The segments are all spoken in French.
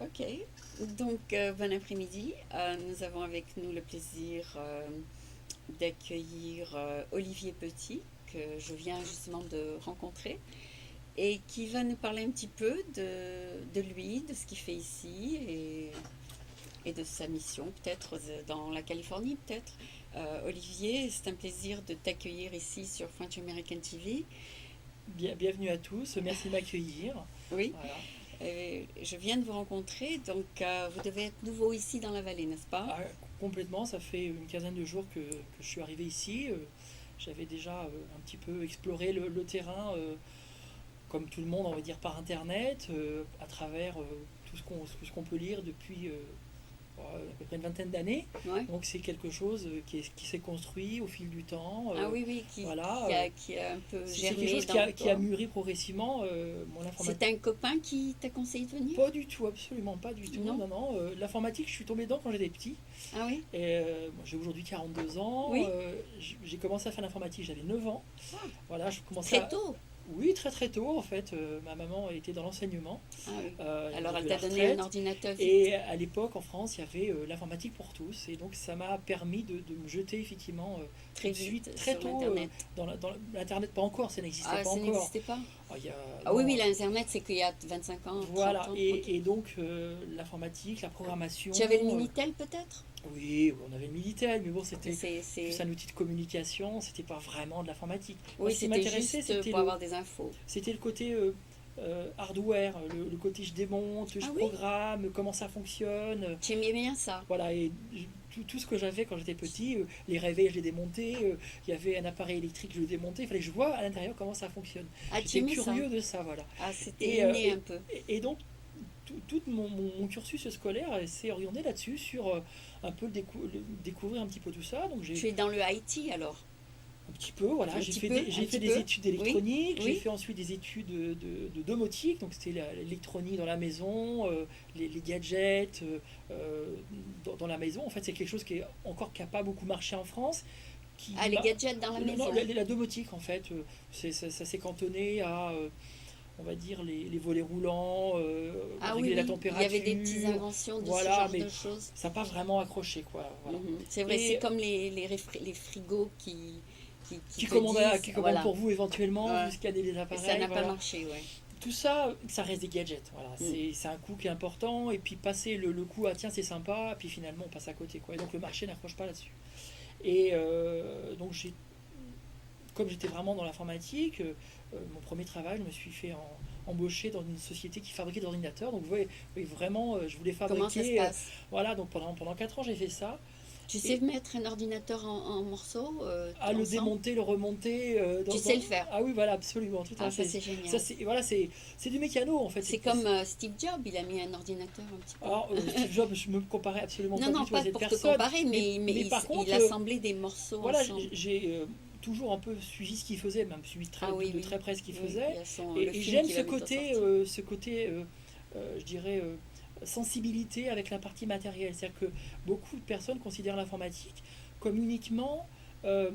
Ok, donc bon après-midi. Nous avons avec nous le plaisir d'accueillir Olivier Petit, que je viens justement de rencontrer, et qui va nous parler un petit peu de lui, de ce qu'il fait ici, et de sa mission, peut-être dans la Californie, peut-être. Olivier, c'est un plaisir de t'accueillir ici sur French American TV. Bienvenue à tous, merci de m'accueillir. Oui, Voilà. je viens de vous rencontrer, donc vous devez être nouveau ici dans la vallée, n'est-ce pas? Ah, complètement, ça fait une quinzaine de jours que je suis arrivé ici. J'avais déjà un petit peu exploré le terrain, comme tout le monde, on va dire par internet, à travers tout ce qu'on peut lire depuis à peu près une vingtaine d'années. Ouais. Donc c'est quelque chose qui s'est construit au fil du temps. Ah oui, oui, Voilà, qui a un peu c'est quelque germé chose dans qui a toi. mûri progressivement mon C'est informatique. un copain qui t'a conseillé de venir? Pas du tout, absolument pas du tout. Non? Non, non. L'informatique, je suis tombé dedans quand j'étais petit. Ah oui? Et moi, j'ai aujourd'hui 42 ans. Oui? J'ai commencé à faire l'informatique, j'avais 9 ans. Ah, Voilà, je commençais très à. tôt? Oui, très très tôt en fait. Ma maman était dans l'enseignement. Ah oui. Elle Alors avait elle eu t'a la donné un retraite. ordinateur vite. Et à l'époque, en France, il y avait l'informatique pour tous. Et donc, ça m'a permis de me jeter effectivement tout Très de suite, vite très sur tôt, l'Internet. dans l'Internet. Pas encore, ça n'existait Ah, pas ça encore. n'existait pas? Oh, il y a, Ah oui, non, oui, l'Internet, c'est qu'il y a 25 ans, 30 voilà. ans. Ok. Et donc, l'informatique, la programmation. Tu avais le Minitel peut-être? Oui, on avait le Minitel, mais bon, c'était plus C'est... un outil de communication, c'était pas vraiment de l'informatique. Moi, Oui, ce qui c'était m'intéressait, juste pour avoir des infos. c'était le côté hardware, le côté je démonte, Ah je oui? programme, comment ça fonctionne. Tu aimais bien ça? Voilà, et tout ce que j'avais quand j'étais petit, les réveils, je les démontais, il y avait un appareil électrique, je le démontais, il fallait que je vois à l'intérieur comment ça fonctionne. Ah, tu J'étais aimais ça? curieux de ça, voilà. Ah, c'était Et, inné un peu. donc, tout mon cursus scolaire s'est orienté là-dessus, sur un peu découvrir un petit peu tout ça. Donc j'ai Tu es dans le IT alors? un petit peu, voilà, Un petit peu? Un j'ai fait petit des peu? études Oui? d'électronique, j'ai Oui? fait ensuite des études de domotique, donc c'était l'électronique dans la maison, les gadgets dans la maison. En fait, c'est quelque chose qui a pas beaucoup marché en France. Ah, les gadgets dans la Non, maison? la domotique, en fait, ça s'est cantonné à, on va dire, les volets roulants, Ah oui, régler la oui, il y avait des petites température, inventions de ce voilà, genre mais de choses. ça n'a pas vraiment accroché, quoi. Voilà. Mhm. C'est vrai, c'est Et comme les frigos qui te qui disent, commande voilà, pour vous éventuellement, ouais. vous scannez les Et ça appareils, n'a pas voilà. marché, ouais. Tout ça, ça reste des gadgets, voilà. Mm. C'est un coût qui est important, et puis passer le coup, ah tiens, c'est sympa, puis finalement on passe à côté, quoi. Et donc le marché n'accroche pas là-dessus. Et donc comme j'étais vraiment dans l'informatique, mon premier travail, je me suis fait embaucher dans une société qui fabriquait des ordinateurs. Donc vous voyez, vraiment, je voulais Comment ça se fabriquer. passe? Voilà, donc pendant 4 ans, j'ai fait ça. Tu sais Et mettre un ordinateur en morceaux, à le ensemble? démonter, le remonter. Tu sais le faire? Ah oui, voilà, absolument, tout Ah, à ça fait. c'est Ça, génial. voilà, c'est du mécano, en fait. C'est comme Steve Jobs, il a mis un ordinateur un petit peu. Alors, Steve Jobs, je me comparais absolument Non, pas du non, tout à pas cette pour te personne. comparer, mais Mais par il contre, assemblait des morceaux voilà, ensemble. j'ai toujours un peu suivi ce qu'il faisait, même suivi Ah oui, de oui. très près ce qu'il Oui, il faisait. y a le Et film j'aime qui va bientôt sortir. ce côté je dirais, sensibilité avec la partie matérielle. C'est-à-dire que beaucoup de personnes considèrent l'informatique comme uniquement euh,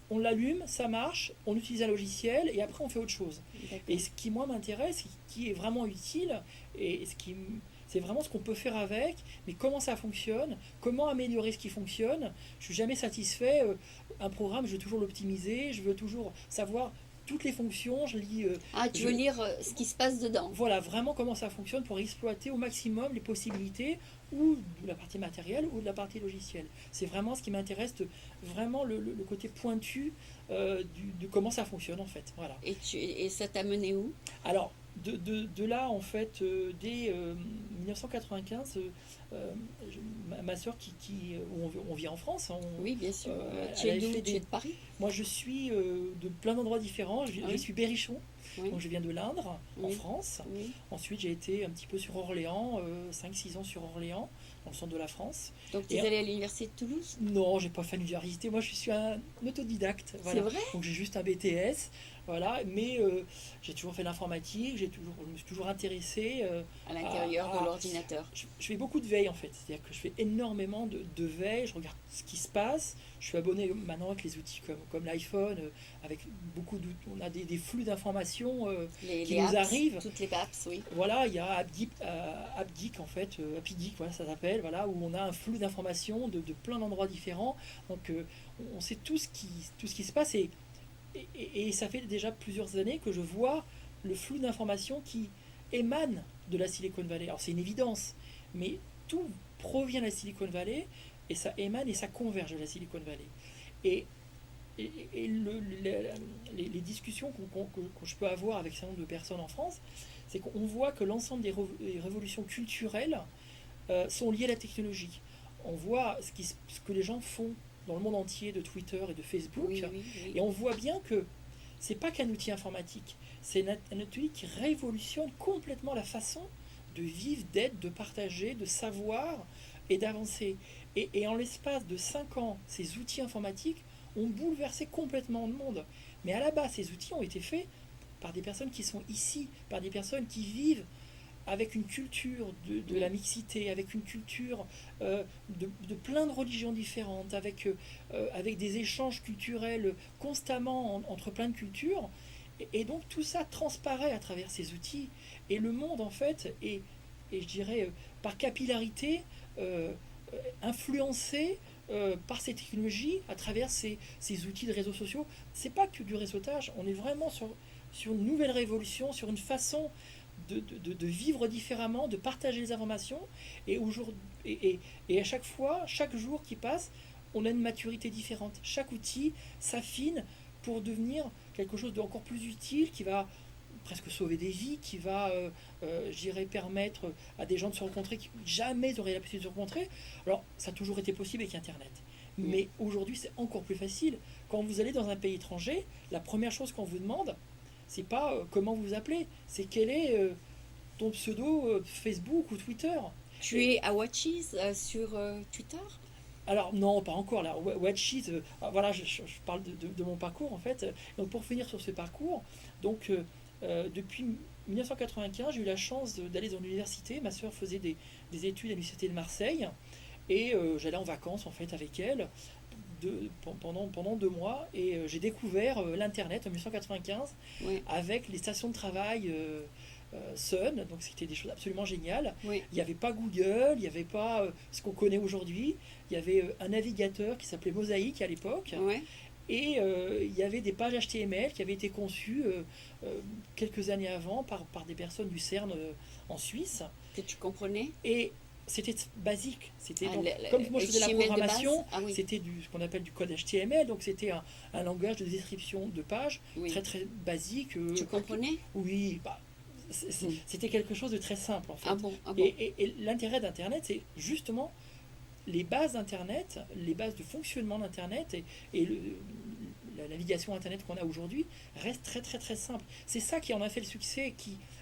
on l'allume, ça marche, on utilise un logiciel et après on fait autre chose. Et D'accord. ce qui moi m'intéresse, qui est vraiment utile, et c'est vraiment ce qu'on peut faire avec, mais comment ça fonctionne, comment améliorer ce qui fonctionne. Je suis jamais satisfait. Un programme, je veux toujours l'optimiser, je veux toujours savoir toutes les fonctions. Je lis, Ah, tu je, veux lire ce qui se passe dedans? voilà vraiment comment ça fonctionne pour exploiter au maximum les possibilités ou de la partie matérielle ou de la partie logicielle. C'est vraiment ce qui m'intéresse, vraiment le côté pointu de comment ça fonctionne en fait. Voilà. Et ça t'a mené où? Alors, de là, en fait, dès 1995, ma soeur, on vit en France, hein, Oui, bien sûr. Tu elle es avait d'où? fait Tu es des. de Paris? Moi, je suis de plein d'endroits différents. Ah Je oui, suis berrichon, oui, donc je viens de l'Indre, en oui, France. oui. Ensuite, j'ai été un petit peu sur Orléans, 5-6 ans sur Orléans, dans le centre de la France. Donc tu Et es allé à l'université de Toulouse? non, j'ai pas fait l'université. Moi, je suis un autodidacte. C'est Voilà. vrai? Donc, j'ai juste un BTS. Voilà. Mais j'ai toujours fait l'informatique. Je me suis toujours intéressé À à, l'intérieur de à- l'ordinateur. je fais beaucoup de veille en fait. C'est-à-dire que je fais énormément de veille. Je regarde ce qui se passe. Je suis abonné maintenant avec les outils comme l'iPhone, avec beaucoup d'outils. On a des flux d'informations informations qui Les nous apps, arrivent. toutes les apps, oui. Voilà, il y a Apdic en fait, Apidic, voilà, ça s'appelle, voilà, où on a un flux d'informations de plein d'endroits différents. Donc on sait tout ce qui se passe et ça fait déjà plusieurs années que je vois le flux d'informations qui émane de la Silicon Valley. Alors c'est une évidence, mais tout provient de la Silicon Valley et ça émane et ça converge de la Silicon Valley. Et, les discussions que je peux avoir avec un certain nombre de personnes en France, c'est qu'on voit que l'ensemble des révolutions culturelles sont liées à la technologie. On voit ce que les gens font dans le monde entier de Twitter et de Facebook, Oui, oui, oui. et on voit bien que c'est pas qu'un outil informatique, c'est un outil qui révolutionne complètement la façon de vivre, d'être, de partager, de savoir et d'avancer. Et en l'espace de 5 ans, ces outils informatiques ont bouleversé complètement le monde. Mais à la base, ces outils ont été faits par des personnes qui sont ici, par des personnes qui vivent avec une culture de la mixité, avec une culture de plein de religions différentes, avec des échanges culturels constamment entre plein de cultures. Et donc tout ça transparaît à travers ces outils. Et le monde, en fait, et je dirais, par capillarité, influencé par ces technologies à travers ces outils de réseaux sociaux. C'est pas que du réseautage, on est vraiment sur une nouvelle révolution, sur une façon de vivre différemment, de partager les informations. Et à chaque fois, chaque jour qui passe, on a une maturité différente. Chaque outil s'affine pour devenir quelque chose d'encore plus utile, qui va presque sauver des vies, qui va, j'irais, permettre à des gens de se rencontrer qui jamais auraient la possibilité de se rencontrer. Alors, ça a toujours été possible avec Internet. Mais aujourd'hui, c'est encore plus facile. Quand vous allez dans un pays étranger, la première chose qu'on vous demande, c'est pas comment vous vous appelez, c'est quel est ton pseudo Facebook ou Twitter. Tu es à Watchies sur Twitter? Alors non, pas encore là. Watchies, voilà, je parle de mon parcours en fait. Donc pour finir sur ce parcours, donc depuis 1995, j'ai eu la chance d'aller dans l'université. Ma sœur faisait des études à l'université de Marseille et j'allais en vacances en fait avec elle pendant 2 mois et j'ai découvert l'internet en 1995 Oui, avec les stations de travail Sun, donc c'était des choses absolument géniales. oui, Il n'y avait pas Google, il n'y avait pas ce qu'on connaît aujourd'hui, il y avait un navigateur qui s'appelait Mosaic à l'époque, oui. et il y avait des pages HTML qui avaient été conçues quelques années avant par des personnes du CERN en Suisse, Que tu comprenais? et c'était basique. C'était Ah, donc, comme moi je faisais la HTML de programmation, base? Ah oui, c'était ce qu'on appelle du code HTML, donc c'était un langage de description de pages oui. très très basique. Tu comprenais? Oui, bah, Hmm. c'était quelque chose de très simple en fait. Ah bon, ah bon. Et l'intérêt d'Internet, c'est justement les bases d'Internet, les bases de fonctionnement d'Internet et la navigation Internet qu'on a aujourd'hui reste très très très simple. C'est ça qui en a fait le succès,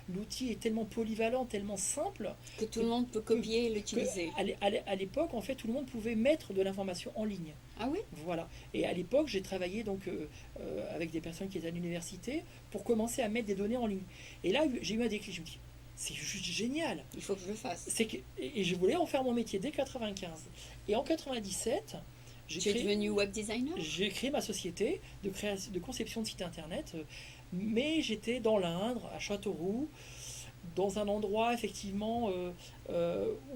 l'outil est tellement polyvalent, tellement simple Que tout le monde peut copier et que l'utiliser. à l'époque, en fait, tout le monde pouvait mettre de l'information en ligne. Ah oui? Voilà. Et à l'époque, j'ai travaillé donc avec des personnes qui étaient à l'université pour commencer à mettre des données en ligne. Et là, j'ai eu un déclic. Je me dis, c'est juste génial. Il faut que je le fasse. Et je voulais en faire mon métier dès 95. Et en 97, Tu es devenu web designer? j'ai créé ma société de conception de site internet. Mais j'étais dans l'Indre, à Châteauroux, dans un endroit effectivement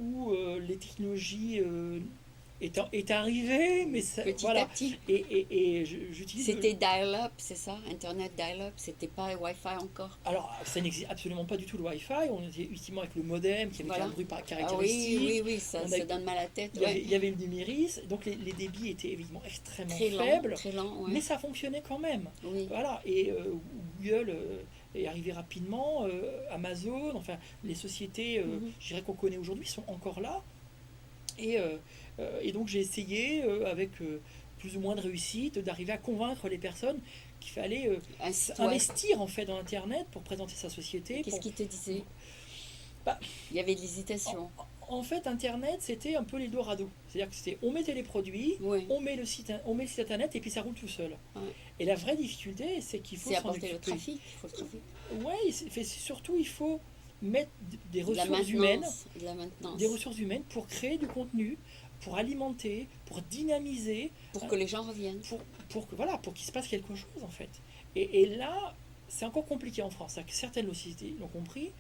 où les technologies est arrivé, mais ça, Petit voilà. à petit. Et j'utilise. C'était dial-up, c'est ça? Internet dial-up, c'était pas Wi-Fi encore? Alors, ça n'existe absolument pas du tout le Wi-Fi. On était effectivement avec le modem qui avait Voilà. un bruit Ah caractéristique. oui, oui, oui, ça, On ça avait- donne mal à la tête. il y avait le numéris, donc les débits étaient évidemment extrêmement Très lent, faibles, très lent, ouais. mais ça fonctionnait quand même. Oui, Voilà. Et Google est arrivé rapidement, Amazon, enfin les sociétés, Mhm. je dirais qu'on connaît aujourd'hui, sont encore là. Et donc j'ai essayé, avec plus ou moins de réussite, d'arriver à convaincre les personnes qu'il fallait un site web. investir en fait dans Internet pour présenter sa société. Qu'est-ce qu'il te disait? Bah, Il y avait de l'hésitation. en fait, Internet, c'était un peu l'Eldorado. C'est-à-dire que c'était, on mettait les produits, Oui, on met le site Internet et puis ça roule tout seul. ouais. Et la vraie difficulté, c'est qu'il faut C'est s'en apporter le occuper. trafic. Il faut le trafic. Ouais, surtout il faut mettre des De la ressources humaines, maintenance. De la maintenance. des ressources humaines pour créer du contenu, pour alimenter, pour dynamiser, Pour que les gens reviennent. pour qu'il se passe quelque chose en fait. Et là, c'est encore compliqué en France. C'est-à-dire que certaines sociétés l'ont compris,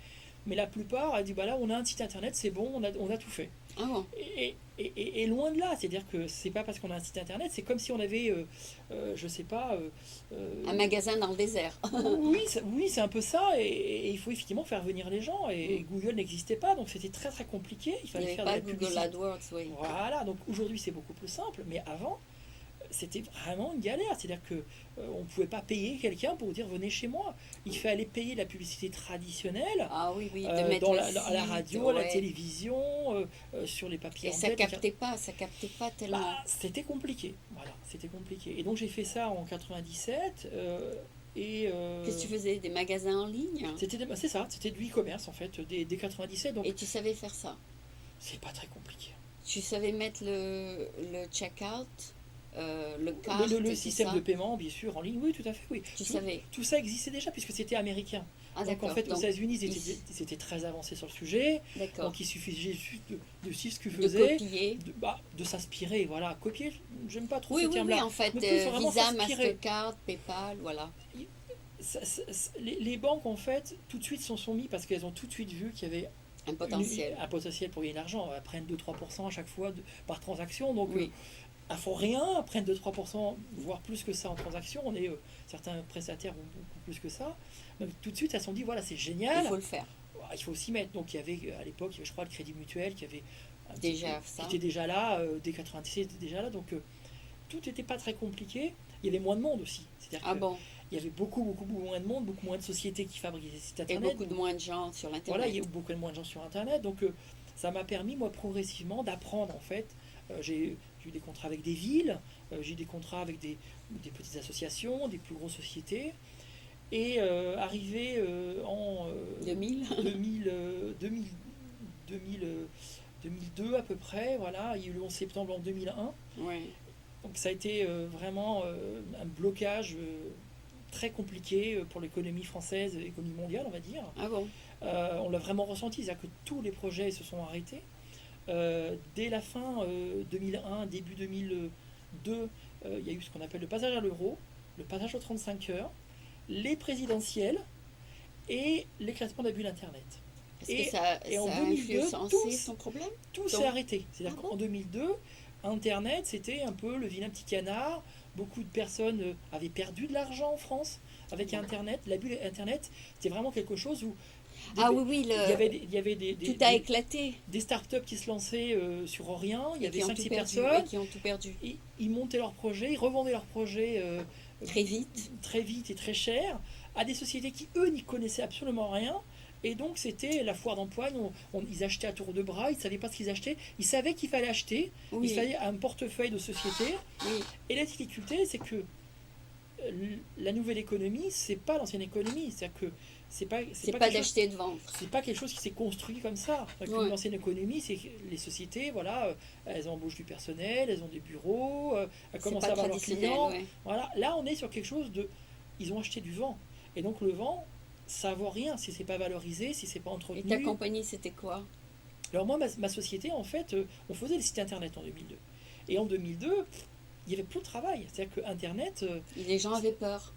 mais la plupart a dit bah là on a un site internet, c'est bon, on a tout fait. Ah bon? Et loin de là, c'est-à-dire que c'est pas parce qu'on a un site internet, c'est comme si on avait, je sais pas, Un magasin dans le désert. oui, oui, c'est un peu ça, et il faut effectivement faire venir les gens, et Google n'existait pas, donc c'était très très compliqué, il Il n'y fallait avait faire de pas la Google publicité. AdWords, oui. Voilà, donc aujourd'hui c'est beaucoup plus simple, mais avant c'était vraiment une galère, c'est-à-dire que on ne pouvait pas payer quelqu'un pour dire venez chez moi, il fallait payer la publicité traditionnelle, Ah oui, oui, de mettre le à la site, radio, à la ouais. télévision, sur les papiers Et en tête. ça captait pas tellement. Bah, c'était compliqué, voilà, c'était compliqué. Et donc j'ai fait ça en 97, et Qu'est-ce que tu faisais? Des magasins en ligne? c'est ça, c'était du e-commerce en fait, dès 97, donc Et tu savais faire ça? c'est pas très compliqué. Tu savais mettre le check-out, le carte, Le tout système ça? de paiement, bien sûr, en ligne, oui, tout à fait, oui. Tu Tout, savais? tout ça existait déjà puisque c'était américain. Ah Donc en d'accord. fait, aux Donc, États-Unis, il- ils étaient très avancés sur le sujet. d'accord. Donc il suffisait juste de suivre ce qu'ils De faisaient, copier. de s'inspirer. Voilà, copier, j'aime pas trop Oui, ce oui, oui, terme-là. en fait, Mais plus vraiment Visa, s'inspirer. Mastercard, PayPal, voilà. Les banques, en fait, tout de suite s'en sont mis parce qu'elles ont tout de suite vu qu'il y avait Un potentiel. un potentiel pour gagner de l'argent. Elles prennent 2-3% à chaque fois par transaction. Donc Oui. elles font rien, elles prennent 2-3%, voire plus que ça en transaction. Certains prestataires ont beaucoup plus que ça. Donc tout de suite, elles se sont dit voilà, c'est génial. Il faut le faire. Il faut s'y mettre. Donc il y avait à l'époque, il y avait, je crois, le Crédit Mutuel qui avait Déjà qui ça. était déjà là, dès 97 était déjà là. Donc tout n'était pas très compliqué. Il y avait moins de monde aussi. C'est-à-dire Ah que bon? il y avait beaucoup moins de monde, beaucoup moins de sociétés qui fabriquaient des sites Et internet. beaucoup de moins de gens sur Voilà, Internet. il y a eu beaucoup moins de gens sur internet. Donc ça m'a permis, moi, progressivement, d'apprendre en fait. J'ai eu des contrats avec des villes, j'ai eu des contrats avec des petites associations, des plus grosses sociétés. Et arrivé en 2000? 2002 à peu près, voilà, il y a eu le 11 septembre en 2001. Ouais. Donc ça a été vraiment un blocage très compliqué pour l'économie française et l'économie mondiale, on va dire. Ah bon? On l'a vraiment ressenti, c'est-à-dire que tous les projets se sont arrêtés. Dès la fin 2001, début 2002, il y a eu ce qu'on appelle le passage à l'euro, le passage aux 35 heures, les présidentielles et l'éclatement de la bulle Internet. Est-ce que et en ça a 2002, influencé son problème? Tout s'est arrêté. C'est-à-dire Ah qu'en bon? 2002, Internet, c'était un peu le vilain petit canard. Beaucoup de personnes avaient perdu de l'argent en France avec Internet. La bulle Internet, c'était vraiment quelque chose où Ah oui, oui, il y avait tout a éclaté. des startups qui se lançaient sur rien. Il y Et avait qui ont tout 5-6 perdu. personnes. Et qui ont tout perdu. Ils montaient leurs projets, ils revendaient leurs projets Très vite. très vite et très cher à des sociétés qui, eux, n'y connaissaient absolument rien. Et donc, c'était la foire d'empoigne. Ils achetaient à tour de bras, ils ne savaient pas ce qu'ils achetaient. Ils savaient qu'il fallait acheter, Oui. il fallait un portefeuille de sociétés. Oui. Et la difficulté, c'est que la nouvelle économie, c'est pas l'ancienne économie. C'est-à-dire que C'est pas pas quelque chose- d'acheter et de vendre. c'est pas quelque chose qui s'est construit comme ça. Ouais. L'ancienne économie, c'est que les sociétés, voilà, elles embauchent du personnel, elles ont des bureaux, elles C'est commencent pas à avoir leurs traditionnel, clients. ouais. Voilà, là, on est sur quelque chose de. Ils ont acheté du vent. Et donc, le vent, ça vaut rien si c'est pas valorisé, si c'est pas Et entretenu. ta compagnie, c'était quoi? Alors, moi, ma société, en fait, on faisait des sites internet en 2002. Et en 2002, il n'y avait plus de travail. C'est-à-dire que Internet. Les gens avaient peur.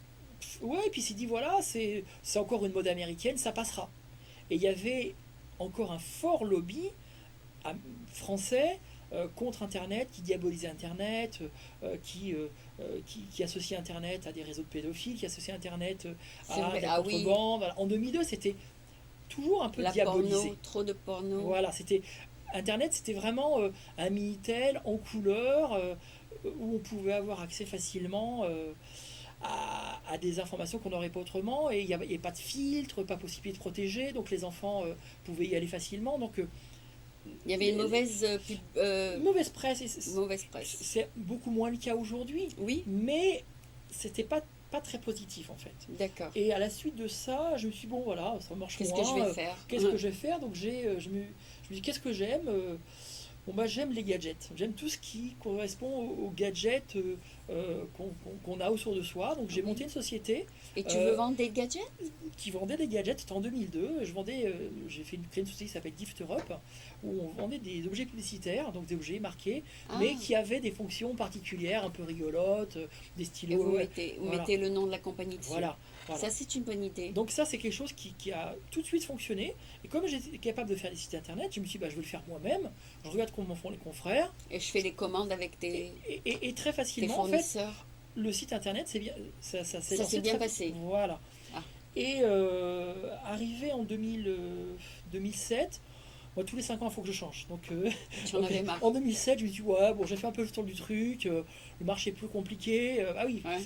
Ouais, et puis il s'est dit voilà, c'est encore une mode américaine, ça passera. Et il y avait encore un fort lobby français contre Internet, qui diabolisait Internet, qui associait Internet à des réseaux de pédophiles, qui associait Internet C'est à vrai. de la Ah oui. contrebande. Voilà. En 2002, c'était toujours un peu La diabolisé. porno, trop de porno. Voilà, Internet, c'était vraiment un Minitel en couleur où on pouvait avoir accès facilement à des informations qu'on n'aurait pas autrement, et il n'y avait pas de filtre, pas possibilité de protéger, donc les enfants pouvaient y aller facilement. Donc Il y avait une mauvaise, mauvaise presse, et mauvaise presse. c'est beaucoup moins le cas aujourd'hui, Oui, mais c'était pas très positif en fait. d'accord. Et à la suite de ça, je me suis dit, bon voilà, ça marche Qu'est-ce moins. que je vais faire? Qu'est-ce que je vais faire? Donc je me dis, qu'est-ce que j'aime? Bon, bah, j'aime les gadgets. J'aime tout ce qui correspond aux gadgets qu'on a autour de soi. Donc j'ai Oui. monté une société Et tu veux vendre des gadgets? qui vendait des gadgets. C'était en 2002. J'ai créé une société qui s'appelle Gift Europe, où on vendait des objets publicitaires, donc des objets marqués, Ah. mais qui avaient des fonctions particulières, un peu rigolotes, des Et stylos. vous mettez le nom de la compagnie dessus. Voilà. Voilà. Ça, c'est une bonne idée. Donc ça, c'est quelque chose qui a tout de suite fonctionné. Et comme j'étais capable de faire des sites internet, je me suis dit, bah, je vais le faire moi-même. Je regarde comment font les confrères. Et je fais les commandes avec Et très tes facilement, en fait, fournisseurs. le site internet, c'est bien, ça s'est Ça lancé s'est bien très- passé. Voilà. Ah. Et arrivé en 2007, moi, tous les 5 ans, il faut que je change. Donc, J'en avais marre. en 2007, je me suis dit, ouais, bon, j'ai fait un peu le tour du truc, le marché est plus compliqué. Ah oui, Ouais.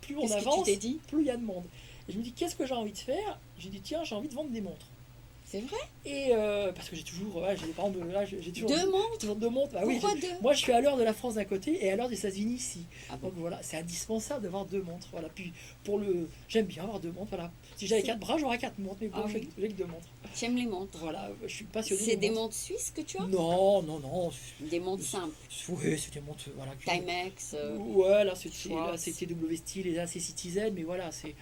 plus on Qu'est-ce que tu avance, t'es dit? plus il y a de monde. Et je me dis, qu'est-ce que j'ai envie de faire? J'ai dit, tiens, j'ai envie de vendre des montres. C'est vrai? Et parce que j'ai toujours, ouais, j'ai, par exemple, là, j'ai toujours, Deux montres? toujours deux montres. Bah oui, Pourquoi deux? moi, je suis à l'heure de la France d'un côté et à l'heure des États-Unis ici. Ah bon? Donc voilà, c'est indispensable d'avoir deux montres. Voilà. Puis j'aime bien avoir deux montres. Voilà. Si j'avais 4 bras, j'aurais 4 montres, mais bon, Ah j'ai oui. j'ai que deux montres. Tu aimes les montres? Voilà, je suis passionné. C'est des montres suisses que tu as? Non, non, non. Des montres simples. Ouais, c'est des montres, voilà. Timex. Ouais, là, c'était Schwartz. W Style et là, c'est Citizen, mais voilà, c'est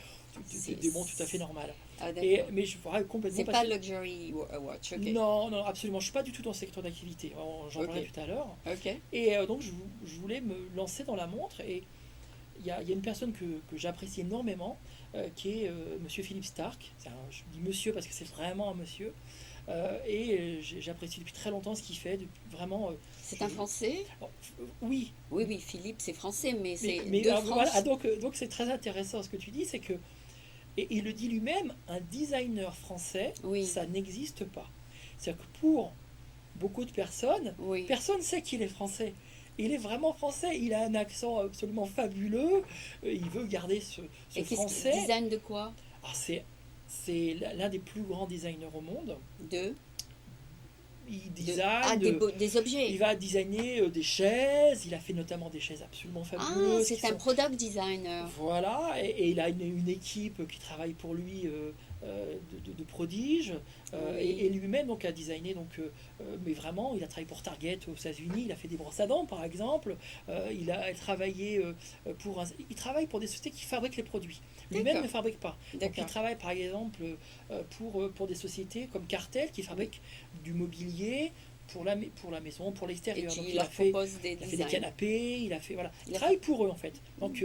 des montres tout à fait normales. Ah, Et, d'accord. mais je pourrais complètement C'est pas passer. luxury watch, ok. Non, non, absolument. Je suis pas du tout dans ce secteur d'activité. J'en Ok. parlerai tout à l'heure. Ok. Et donc, je voulais me lancer dans la montre. Et il y a une personne que j'apprécie énormément, qui est Monsieur Philippe Stark. Je dis monsieur parce que c'est vraiment un monsieur. J'apprécie depuis très longtemps ce qu'il fait. Vraiment. C'est un Français? Oui. Oui, oui, Philippe, c'est français, mais c'est Mais de alors, France. voilà, donc c'est très intéressant ce que tu dis, c'est que, et il le dit lui-même, un designer français, Oui. ça n'existe pas. C'est-à-dire que pour beaucoup de personnes, Oui. personne ne sait qu'il est français. Il est vraiment français, il a un accent absolument fabuleux, il veut garder ce Et qu'est-ce français. qu'il design de quoi? Ah, c'est l'un des plus grands designers au monde. De? Il De- design, Ah, des objets. il va designer des chaises, il a fait notamment des chaises absolument Ah, fabuleuses. c'est qui un sont- product designer. Voilà, et il a une équipe qui travaille pour lui de prodiges, Oui. et lui-même donc a designé mais vraiment il a travaillé pour Target aux États-Unis, il a fait des brosses à dents par exemple, il a travaillé il travaille pour des sociétés qui fabriquent les produits. Lui-même D'accord. ne fabrique pas. Donc il D'accord. travaille par exemple pour des sociétés comme Cartel qui fabriquent du mobilier pour la maison, pour Et l'extérieur. Donc tu il leur a fait proposes des il a fait des designs. canapés, il a fait voilà. Il Il a travaille pour eux en fait. Donc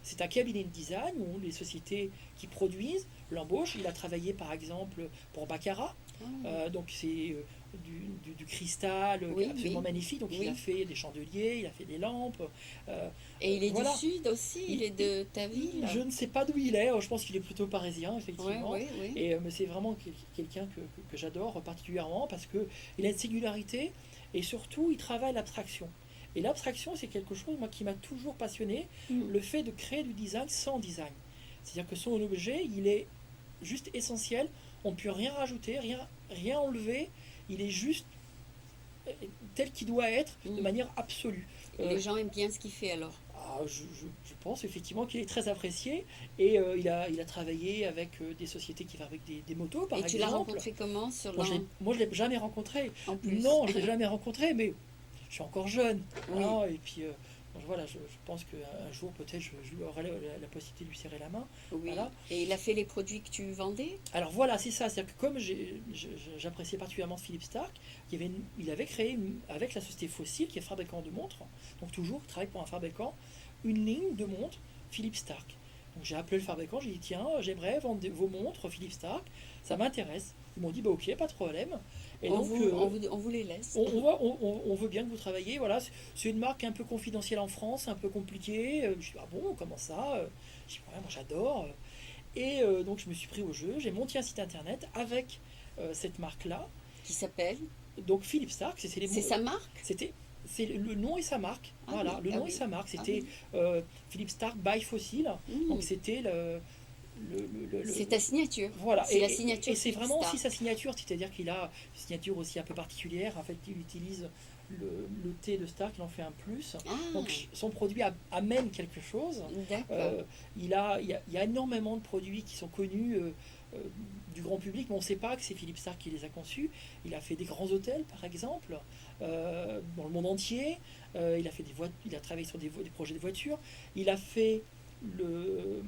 c'est un cabinet de design où les sociétés qui produisent l'embauchent. Il a travaillé par exemple pour Baccarat. Ah. Donc c'est du cristal Oui, absolument oui. magnifique. Donc il Oui. a fait des chandeliers, il a fait des lampes. Et il est voilà. du sud aussi? Il est de ta ville? Je ne sais pas d'où il est. Je pense qu'il est plutôt parisien Oui, effectivement. oui, oui. Mais c'est vraiment quelqu'un que j'adore particulièrement parce qu'il a une singularité et surtout il travaille l'abstraction. Et l'abstraction, c'est quelque chose moi, qui m'a toujours passionné, le fait de créer du design sans design. C'est-à-dire que son objet, il est juste essentiel, on ne peut rien rajouter, rien enlever, il est juste tel qu'il doit être de manière absolue. Et les gens aiment bien ce qu'il fait alors? Je pense effectivement qu'il est très apprécié et il a travaillé avec des sociétés qui fabriquent des motos par Et exemple. tu l'as rencontré comment sur Moi je l'ai jamais rencontré. en plus? Non, je l'ai jamais rencontré, mais je suis encore jeune. Oui. Hein, et puis voilà, je pense qu'un jour peut-être je aurai la possibilité de lui serrer la main. Oui. Voilà. Et il a fait les produits que tu vendais? Alors voilà, c'est ça. C'est-à-dire que comme j'appréciais particulièrement Philippe Stark, il avait créé avec la société Fossil, qui est fabricant de montres, donc toujours il travaille pour un fabricant, une ligne de montres Philippe Stark. Donc j'ai appelé le fabricant, j'ai dit tiens, j'aimerais vendre vos montres Philippe Stark, ça m'intéresse. Ils m'ont dit bah ok, pas de problème. Et on, donc on vous les laisse. on veut bien que vous travailliez. Voilà, c'est une marque un peu confidentielle en France, un peu compliquée. Je dis ah bon, comment ça? Je dis ouais, moi j'adore. Et donc je me suis pris au jeu, j'ai monté un site internet avec cette marque-là. Qui s'appelle? Donc Philippe Stark, C'est sa marque? C'est le nom et sa marque. Ah Voilà, oui, le ah nom oui. et sa marque. Ah C'était Philippe Stark by Fossil. Donc c'était C'est ta signature. voilà. C'est la signature Et c'est Philippe vraiment Stark. aussi sa signature, c'est-à-dire qu'il a une signature aussi un peu particulière. En fait, il utilise le T de Stark, il en fait un plus. Ah, Donc son produit amène quelque chose. d'accord. Il y a énormément de produits qui sont connus du grand public, mais on ne sait pas que c'est Philippe Stark qui les a conçus. Il a fait des grands hôtels, par exemple, dans le monde entier. Il a travaillé sur des projets de voitures. Il a fait le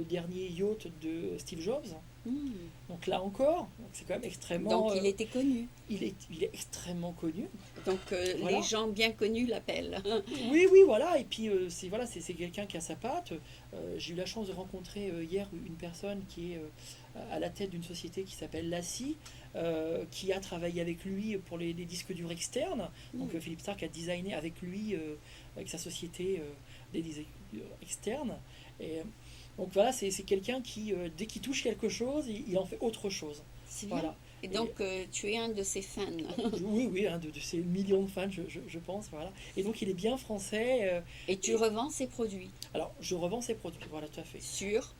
dernier yacht de Steve Jobs. Hmm. Donc là encore, c'est quand même extrêmement... Donc il était connu. il est extrêmement connu. Donc Voilà. les gens bien connus l'appellent. Oui, oui, voilà. Et puis, c'est quelqu'un qui a sa patte. J'ai eu la chance de rencontrer hier une personne qui est à la tête d'une société qui s'appelle Lassie, qui a travaillé avec lui pour les disques durs externes. Donc, Philippe Stark a designé avec lui, avec sa société, des disques durs externes. Et, donc, voilà, c'est quelqu'un qui, dès qu'il touche quelque chose, il en fait autre chose. C'est bien. Voilà. Et donc tu es un de ses fans. Oui, oui, un de ses millions de fans, je pense. Voilà. Et donc, il est bien français. Et tu revends ses produits Alors, je revends ses produits, voilà, tout à fait. sur...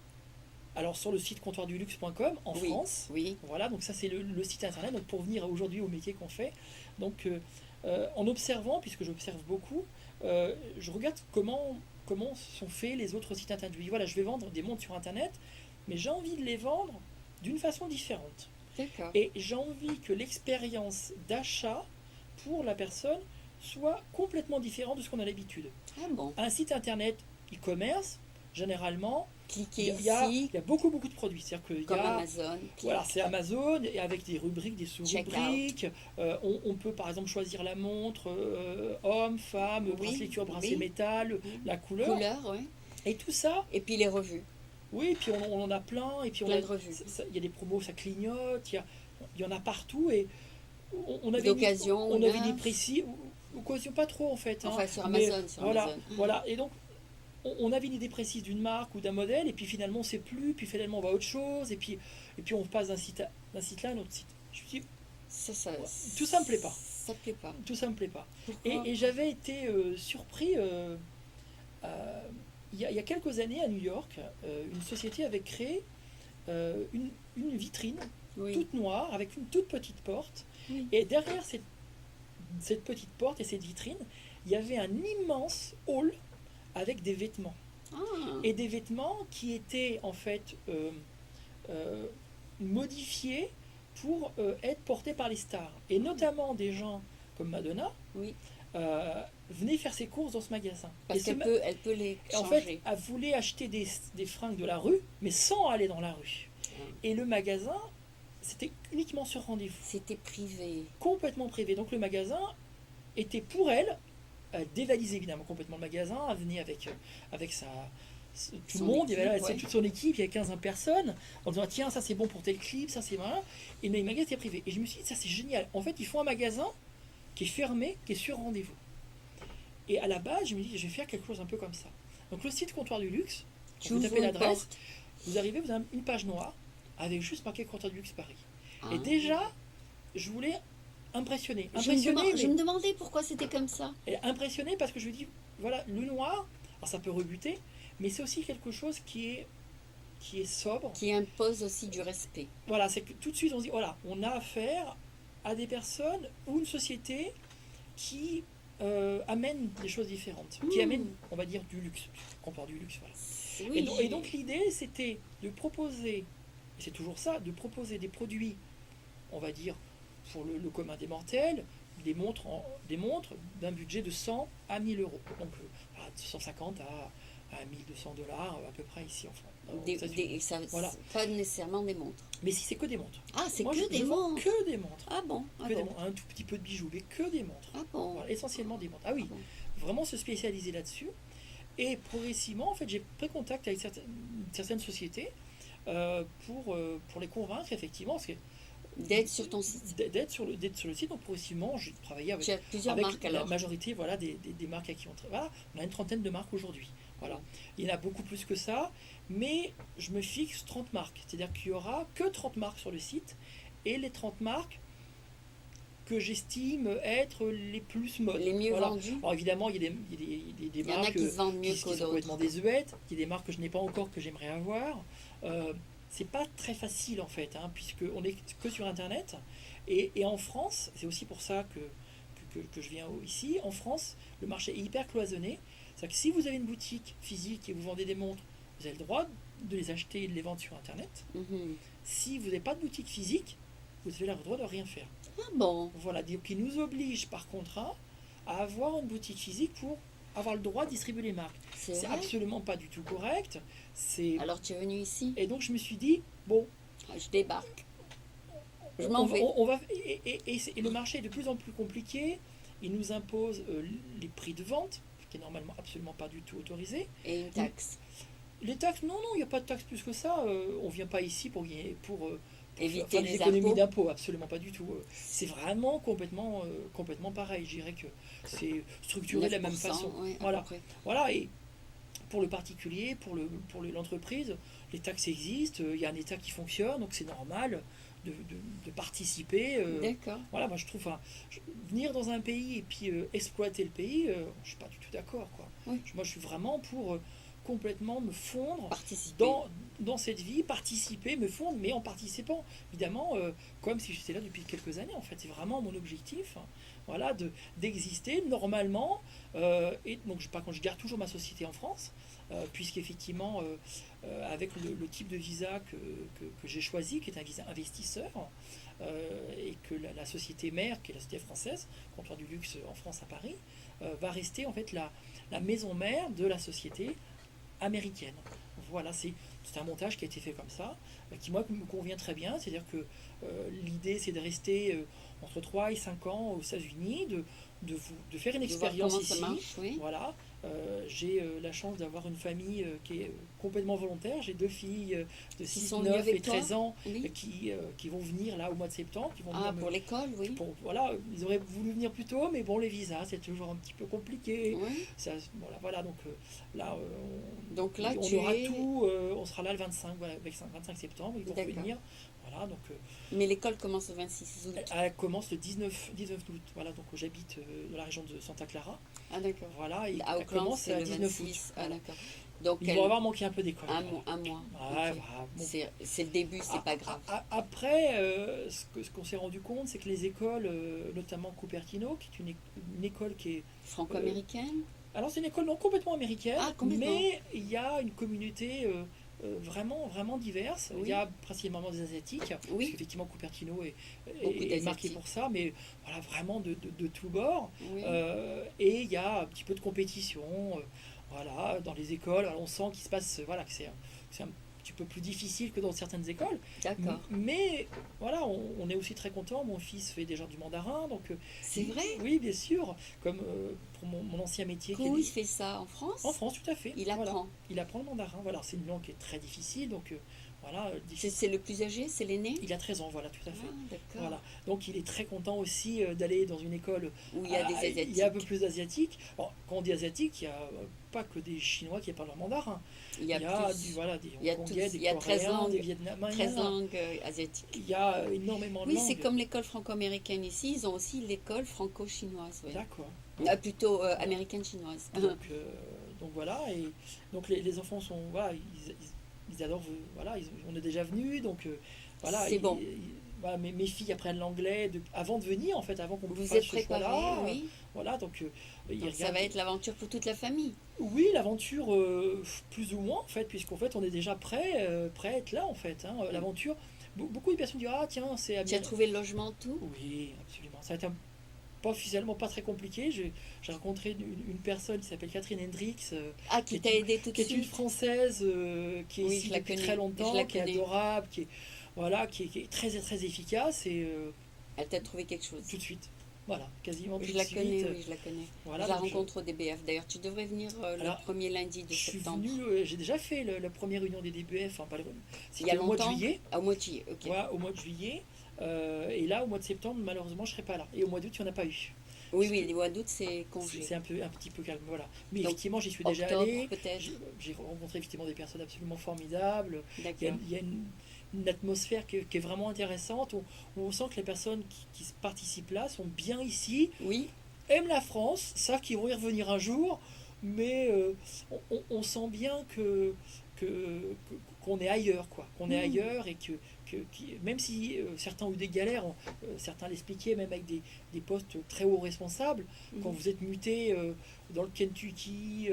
Alors, sur le site comptoirduluxe.com, en Oui, France, oui. voilà, donc ça, c'est le site internet, donc pour venir aujourd'hui au métier qu'on fait. Donc, en observant, puisque j'observe beaucoup, je regarde comment sont faits les autres sites internet. Je dis, voilà, je vais vendre des montres sur internet, mais j'ai envie de les vendre d'une façon différente. D'accord. Et j'ai envie que l'expérience d'achat pour la personne soit complètement différente de ce qu'on a l'habitude. Ah bon. Un site internet e-commerce, généralement, Cliquez il y a ici, beaucoup de produits. C'est-à-dire qu'il y comme a, Amazon. voilà, c'est Amazon, et avec des rubriques, des Checkout. sous-rubriques. On peut par exemple choisir la montre, homme, femme, Oui, bracelet cuir, bracelet oui. métal, la couleur. Couleur, oui. Et tout ça, Et puis les revues. oui, et puis on en a plein, et puis Plein de revues. il y a des promos, ça clignote, il y en a partout, et on avait D'occasion, on avait neuf. des précis, occasion pas trop en fait. Enfin, Hein, sur mais Amazon. Sur voilà, Amazon. voilà, et donc on avait une idée précise d'une marque ou d'un modèle, et puis finalement on sait plus, puis finalement on va à autre chose, et puis on passe d'un site là à un autre site. Je me suis dit, Ça, tout ça me plaît pas. Ça plaît pas. Tout ça me plaît pas. Pourquoi? Et j'avais été surpris, il y a quelques années à New York, une société avait créé une vitrine Oui. toute noire avec une toute petite porte, Oui. et derrière cette petite porte et cette vitrine, il y avait un immense hall avec des vêtements. Ah. Et des vêtements qui étaient en fait euh, modifiés pour être portés par les stars. Et notamment des gens comme Madonna Oui. venaient faire ses courses dans ce magasin. Parce Et elle peut les en changer. fait, elle voulait acheter des fringues de la rue, mais sans aller dans la rue. Et le magasin, c'était uniquement sur rendez-vous. C'était privé. Complètement privé. Donc le magasin était pour elle, elle dévalisait évidemment complètement le magasin, elle venait avec tout le monde, il y avait équipe, ouais. toute son équipe, il y avait 15 personnes, en disant tiens, ça c'est bon pour tel clip, ça c'est voilà. Et le magasin était privé. Et je me suis dit, ça c'est génial. En fait, ils font un magasin qui est fermé, qui est sur rendez-vous. Et à la base, je me dis, je vais faire quelque chose un peu comme ça. Donc le site Comptoir du Luxe, quand vous tapez l'adresse, vous arrivez, vous avez une page noire avec juste marqué Comptoir du Luxe Paris. Ah. Et déjà, je voulais impressionner. Je me demandais pourquoi c'était comme ça. Et impressionné parce que je me dis, voilà, le noir, alors ça peut rebuter, mais c'est aussi quelque chose qui est sobre. Qui impose aussi du respect. Voilà, c'est que tout de suite on se dit, voilà, on a affaire à des personnes ou une société qui amène des choses différentes, qui amène, on va dire, du luxe, Comptoir du Luxe. Voilà. Oui. Et donc l'idée, c'était de proposer, et c'est toujours ça, de proposer des produits, on va dire, pour le commun des mortels, des montres d'un budget de 100 à 1000 euros. Donc de 150 à 1200 dollars à peu près ici en France. Voilà. Pas nécessairement des montres. Mais si c'est que des montres. Ah, c'est Moi, que des montres. Que des montres. Ah bon, Des montres. Un tout petit peu de bijoux, mais que des montres. Ah bon. Voilà, essentiellement des montres. Ah oui, vraiment se spécialiser là-dessus. Et progressivement, en fait, j'ai pris contact avec certaines sociétés pour les convaincre, effectivement, parce que d'être sur ton site. D'être sur le site. Donc progressivement, j'ai travaillé avec plusieurs marques, la majorité, voilà, des marques à qui on travaille. Voilà, on a une trentaine de marques aujourd'hui. Voilà. Il y en a beaucoup plus que ça, mais je me fixe 30 marques. C'est-à-dire qu'il n'y aura que 30 marques sur le site, et les 30 marques que j'estime être les plus modes. Les mieux vendues. Alors évidemment, il y a des marques qui se vendent mieux qui sont complètement désuètes, il y a des marques que je n'ai pas encore, que j'aimerais avoir. C'est pas très facile en fait, hein, puisqu'on est que sur Internet. Et en France, c'est aussi pour ça que je viens ici, en France, le marché est hyper cloisonné. C'est-à-dire que si vous avez une boutique physique et vous vendez des montres, vous avez le droit de les acheter et de les vendre sur Internet. Mm-hmm. Si vous n'avez pas de boutique physique, vous avez le droit de rien faire. Ah bon. Voilà, donc qui nous oblige par contrat à avoir une boutique physique pour avoir le droit de distribuer les marques. C'est absolument pas du tout correct. Alors tu es venu ici. Et donc je me suis dit, bon, Je débarque. Je m'en vais. Et le marché est de plus en plus compliqué. Il nous impose les prix de vente, ce qui est normalement absolument pas du tout autorisé. Et une taxe. Les taxes, non, non, il n'y a pas de taxes plus que ça. On ne vient pas ici pour Éviter faire des les économies impôts. d'impôts, absolument pas du tout. C'est vraiment complètement pareil. Je dirais que c'est structuré de la même 9%, façon. oui, à Voilà, peu près. voilà. Et pour le particulier, l'entreprise, les taxes existent, il y a un État qui fonctionne, donc c'est normal de participer. D'accord. Voilà, moi je trouve, enfin, venir dans un pays et puis exploiter le pays, je suis pas du tout d'accord, quoi. Oui. Moi je suis vraiment pour complètement me fondre Participer. dans cette vie, participer, me fondre, mais en participant, évidemment, comme si j'étais là depuis quelques années, en fait, c'est vraiment mon objectif, hein, voilà, d'exister normalement, et donc par contre je garde toujours ma société en France, puisqu'effectivement, avec le type de visa que j'ai choisi, qui est un visa investisseur, et que la société mère, qui est la société française, comptoir du luxe en France à Paris, va rester en fait la maison mère de la société américaine. Voilà, c'est un montage qui a été fait comme ça, qui moi me convient très bien, c'est-à-dire que l'idée c'est de rester entre 3 et 5 ans aux États-Unis, de faire une De voir expérience comment ça ici. marche, oui. Voilà, j'ai la chance d'avoir une famille qui est complètement volontaire. J'ai deux filles de Qui 6, sont venues 9 et avec toi? 13 ans Oui. qui vont venir là au mois de septembre, qui vont Ah, venir pour l'école, oui. voilà, ils auraient voulu venir plus tôt, mais bon, les visas, c'est toujours un petit peu compliqué. Oui. Ça, voilà, donc là, Donc là, on tu aura es. tout, on sera là le 25, voilà, avec 25 septembre, ils vont D'accord. venir. Voilà, donc Mais l'école commence le 26 août. elle commence le 19 août. Voilà, donc j'habite dans la région de Santa Clara. Ah, d'accord. Voilà, et À elle Auckland, commence c'est à le 19 août. 26. Ah, Voilà. d'accord. Donc, Ils vont avoir manqué un peu d'école. un mois. Ouais, Ok. voilà, bon. C'est le début, c'est pas grave. Après, ce qu'on s'est rendu compte, c'est que les écoles, notamment Cupertino, qui est une école qui est... Franco-américaine? Alors c'est une école non complètement américaine, Ah, complètement. mais il y a une communauté vraiment, vraiment diverse. Oui. Il y a principalement des Asiatiques, parce Oui. qu'effectivement Cupertino Beaucoup est marqué d'Asiatiques. pour ça, mais voilà, vraiment de tous bords. Oui. Et il y a un petit peu de compétition, voilà, dans les écoles. Alors, on sent qu'il se passe, voilà, que c'est un petit peu plus difficile que dans certaines écoles. D'accord. Mais voilà, on est aussi très content. Mon fils fait déjà du mandarin, donc C'est vrai? oui, bien sûr, comme pour mon ancien métier qui est Où il fait ça? En France? en France, tout à fait. Il Voilà. apprend. Il apprend le mandarin. Voilà, c'est une langue qui est très difficile, donc voilà, difficile. C'est le plus âgé? C'est l'aîné? Il a 13 ans, voilà, tout à fait. Ah, d'accord. Voilà. Donc il est très content aussi d'aller dans une école Où il y a des il y a un peu Asiatiques. plus d'asiatiques. Bon, quand on dit asiatique, il n'y a pas que des Chinois qui parlent le mandarin. Il y a plus. voilà, des Il y a Hongkongais, tous- des il y a 13 Coréens, langues. des Vietnamiens. 13 langues asiatiques. Il y a énormément de Oui, langues. c'est comme l'école franco-américaine ici. Ils ont aussi l'école franco-chinoise. Oui. D'accord. Plutôt américaine-chinoise. Donc voilà, et donc les enfants sont, voilà, ils adorent, voilà, on est déjà venus, donc voilà. C'est bon. Voilà, mes filles apprennent l'anglais avant de venir, en fait, avant qu'on Vous fasse êtes ce choix-là. préparés, oui. Voilà, donc ils Donc ça regardent. va être l'aventure pour toute la famille. Oui, l'aventure, plus ou moins, en fait, puisqu'en fait, on est déjà prêt à être là, en fait, hein. L'aventure, beaucoup de personnes disent, ah tiens, c'est Tu as trouvé le logement, tout? Oui, absolument. Ça a été pas officiellement pas très compliqué. J'ai rencontré une personne qui s'appelle Catherine Hendrix, Ah, qui t'a aidé tout de qui est une suite? Française qui est Oui, ici je la depuis connais. très Je longtemps, la qui est connais. adorable, voilà, qui est très très efficace et Elle t'a trouvé quelque chose? tout de suite. Voilà, quasiment tout Je de la suite. connais, oui, je la connais. Voilà, Je la donc rencontre au DBF. D'ailleurs, tu devrais venir Alors, le premier lundi de je suis septembre. venu, j'ai déjà fait la première réunion des DBF, enfin, Il y c'était a au mois de longtemps? juillet. Ah, au mois de juillet, ok. Voilà, au mois de juillet. Et là, au mois de septembre, malheureusement, je ne serai pas là. Et au mois d'août, il n'y en a pas eu. Oui, oui, le mois d'août, c'est congé. C'est un petit peu calme, voilà. Mais Donc, effectivement, j'y suis déjà Octobre, allé. peut-être. J'ai rencontré effectivement des personnes absolument formidables. D'accord. Il y a une atmosphère qui est vraiment intéressante. On sent que les personnes qui participent là sont bien ici, Oui, aiment la France, savent qu'ils vont y revenir un jour, mais on sent bien qu'on est ailleurs, quoi. Qu'on est ailleurs et même si certains ont eu des galères, certains l'expliquaient, même avec des postes très hauts responsables, quand vous êtes muté dans le Kentucky